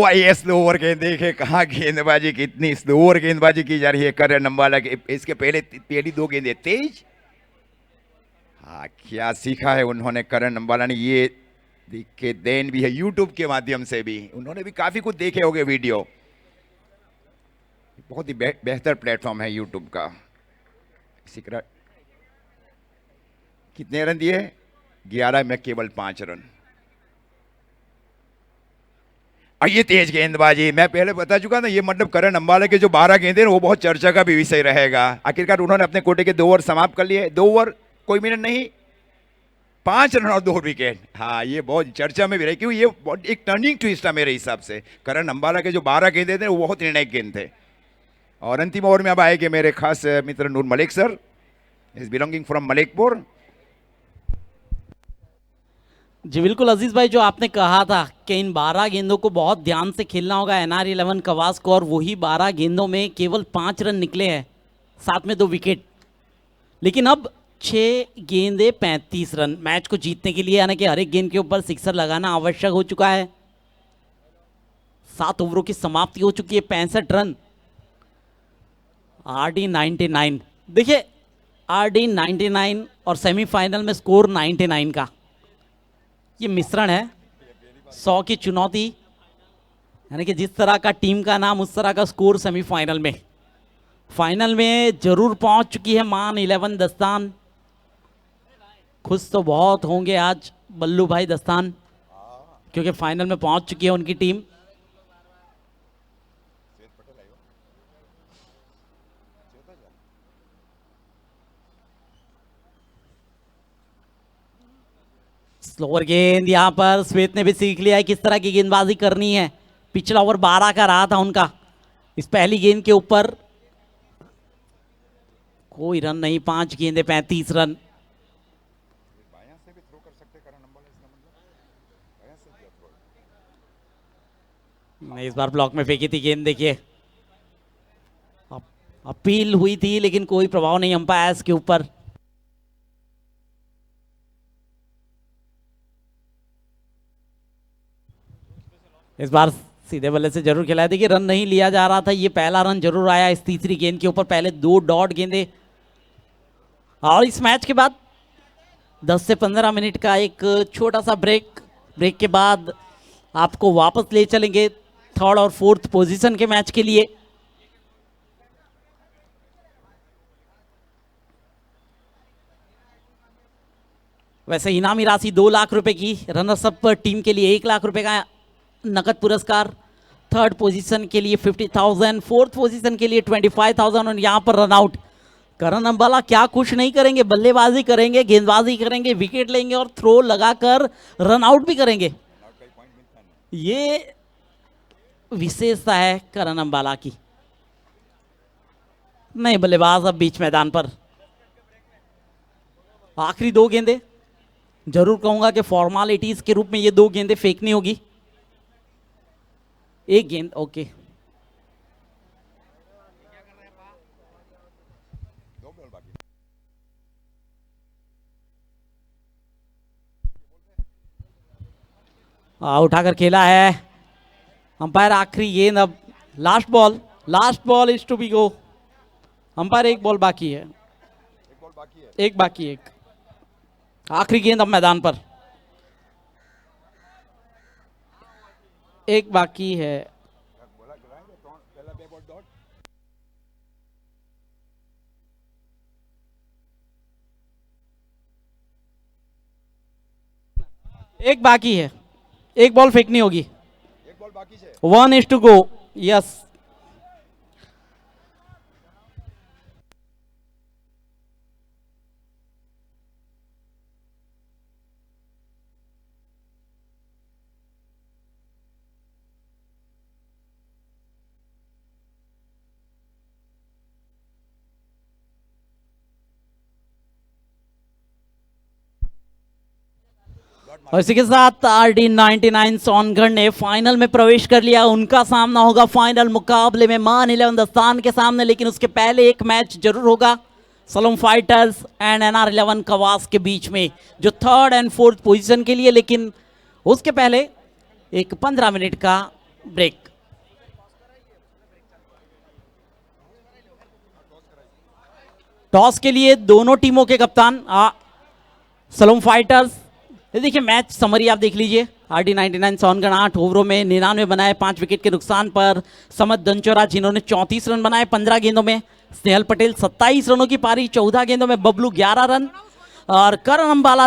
ओवर गेंद, देखे कहाँ गेंदबाजी, कितनी स्लो ओवर गेंदबाजी की जा रही है करण अंबाला की। इसके पहली 2 गेंदें तेज। हाँ, क्या सीखा है उन्होंने करण अंबाला ने, ये देख के देन भी है यूट्यूब के माध्यम से भी। उन्होंने भी काफी कुछ देखे होंगे वीडियो। बहुत ही बेहतर प्लेटफॉर्म है यूट्यूब का। कितने रन दिए? 11 में केवल 5 रन। और ये तेज गेंदबाजी, मैं पहले बता चुका ना, ये मतलब करण अंबाला के जो 12 गेंदे हैं वो बहुत चर्चा का भी विषय रहेगा। आखिरकार उन्होंने अपने कोटे के 2 ओवर समाप्त कर लिए। 2 ओवर कोई मिनट नहीं, 5 रन और 2 विकेट। हाँ, ये बहुत चर्चा में भी रहे, क्योंकि ये एक टर्निंग ट्विस्ट था मेरे हिसाब से। करण अंबाला के जो 12 गेंदे थे वो बहुत निर्णायक गेंद थे। और अंतिम ओवर में अब आएंगे मेरे खास मित्र Noor Malik sir, is belonging from Malikpur. जी बिल्कुल अजीज भाई, जो आपने कहा था कि इन 12 गेंदों को बहुत ध्यान से खेलना होगा NR11 कवास को, और वही 12 गेंदों में केवल 5 रन निकले हैं, साथ में 2 विकेट। लेकिन अब 6 गेंदे 35 रन मैच को जीतने के लिए, यानी कि हर एक गेंद के ऊपर सिक्सर लगाना आवश्यक हो चुका है। 7 ओवरों की समाप्ति हो चुकी है, 65 रन। RD 99, देखिए RD 99 और सेमीफाइनल में स्कोर 99 का, ये मिश्रण है। 100 की चुनौती, यानी कि जिस तरह का टीम का नाम उस तरह का स्कोर सेमीफाइनल में। फाइनल में जरूर पहुंच चुकी है मान 11 दस्तान। खुश तो बहुत होंगे आज बल्लू भाई दस्तान, क्योंकि फाइनल में पहुंच चुकी है उनकी टीम। स्लोअर गेंद, यहां पर श्वेत ने भी सीख लिया है किस तरह की गेंदबाजी करनी है। पिछला ओवर 12 का रहा था उनका। इस पहली गेंद के ऊपर कोई रन नहीं, 5 गेंदे 35 रन। इस बार ब्लॉक में फेंकी थी गेंद, देखिए अपील हुई थी लेकिन कोई प्रभाव नहीं अंपायर्स के ऊपर। इस बार सीधे बल्ले से जरूर खिलाया, देखिए रन नहीं लिया जा रहा था, ये पहला रन जरूर आया इस तीसरी गेंद के ऊपर। पहले 2 डॉट गेंदे, और इस मैच के बाद 10 से 15 मिनट का एक छोटा सा ब्रेक के बाद आपको वापस ले चलेंगे 3rd और 4th पोजीशन के मैच के लिए। वैसे इनामी राशि 2 लाख रुपए की, रनर्स अप टीम के लिए 1 लाख रुपए का नकद पुरस्कार, 3rd पोजीशन के लिए 50,000, 4th पोजीशन के लिए 25,000। और यहाँ पर रन आउट, करण अंबाला क्या कुछ नहीं करेंगे, बल्लेबाजी करेंगे, गेंदबाजी करेंगे, विकेट लेंगे और थ्रो लगाकर रन आउट भी करेंगे। ये विशेषता है करण अंबाला की। नहीं, बल्लेबाज अब बीच मैदान पर। आखिरी 2 गेंदे, जरूर कहूंगा कि फॉर्मेलिटीज के रूप में ये 2 गेंदें फेंकनी होगी। 1 गेंद, ओके। उठाकर खेला है अंपायर। आखिरी गेंद, अब last ball is to be go. Umpire 1 ball बाकी है, एक बाकी, एक आखिरी गेंद अब मैदान पर, 1 बाकी है। एक बाकी है, 1 बॉल फेंकनी होगी। 1 is to go. Yes. और इसी के साथ RD99 सोनगढ़ ने फाइनल में प्रवेश कर लिया। उनका सामना होगा फाइनल मुकाबले में मान 11 दस्तान के सामने, लेकिन उसके पहले एक मैच जरूर होगा Salom fighters and NR11 Kawas के बीच में, जो 3rd and 4th पोजीशन के लिए। लेकिन उसके पहले एक 15 मिनट का ब्रेक। टॉस के लिए दोनों टीमों के कप्तान सलोम फाइटर्स। ये देखिए मैच समरी आप देख लीजिए। RD99 सोनगढ़ 8 ओवरों में 99 बनाए 5 विकेट के नुकसान पर। समत दंचोरा जिन्होंने 34 रन बनाए 15 गेंदों में। स्नेहल पटेल 27 रनों की पारी 14 गेंदों में। बबलू 11 रन और करण अंबाला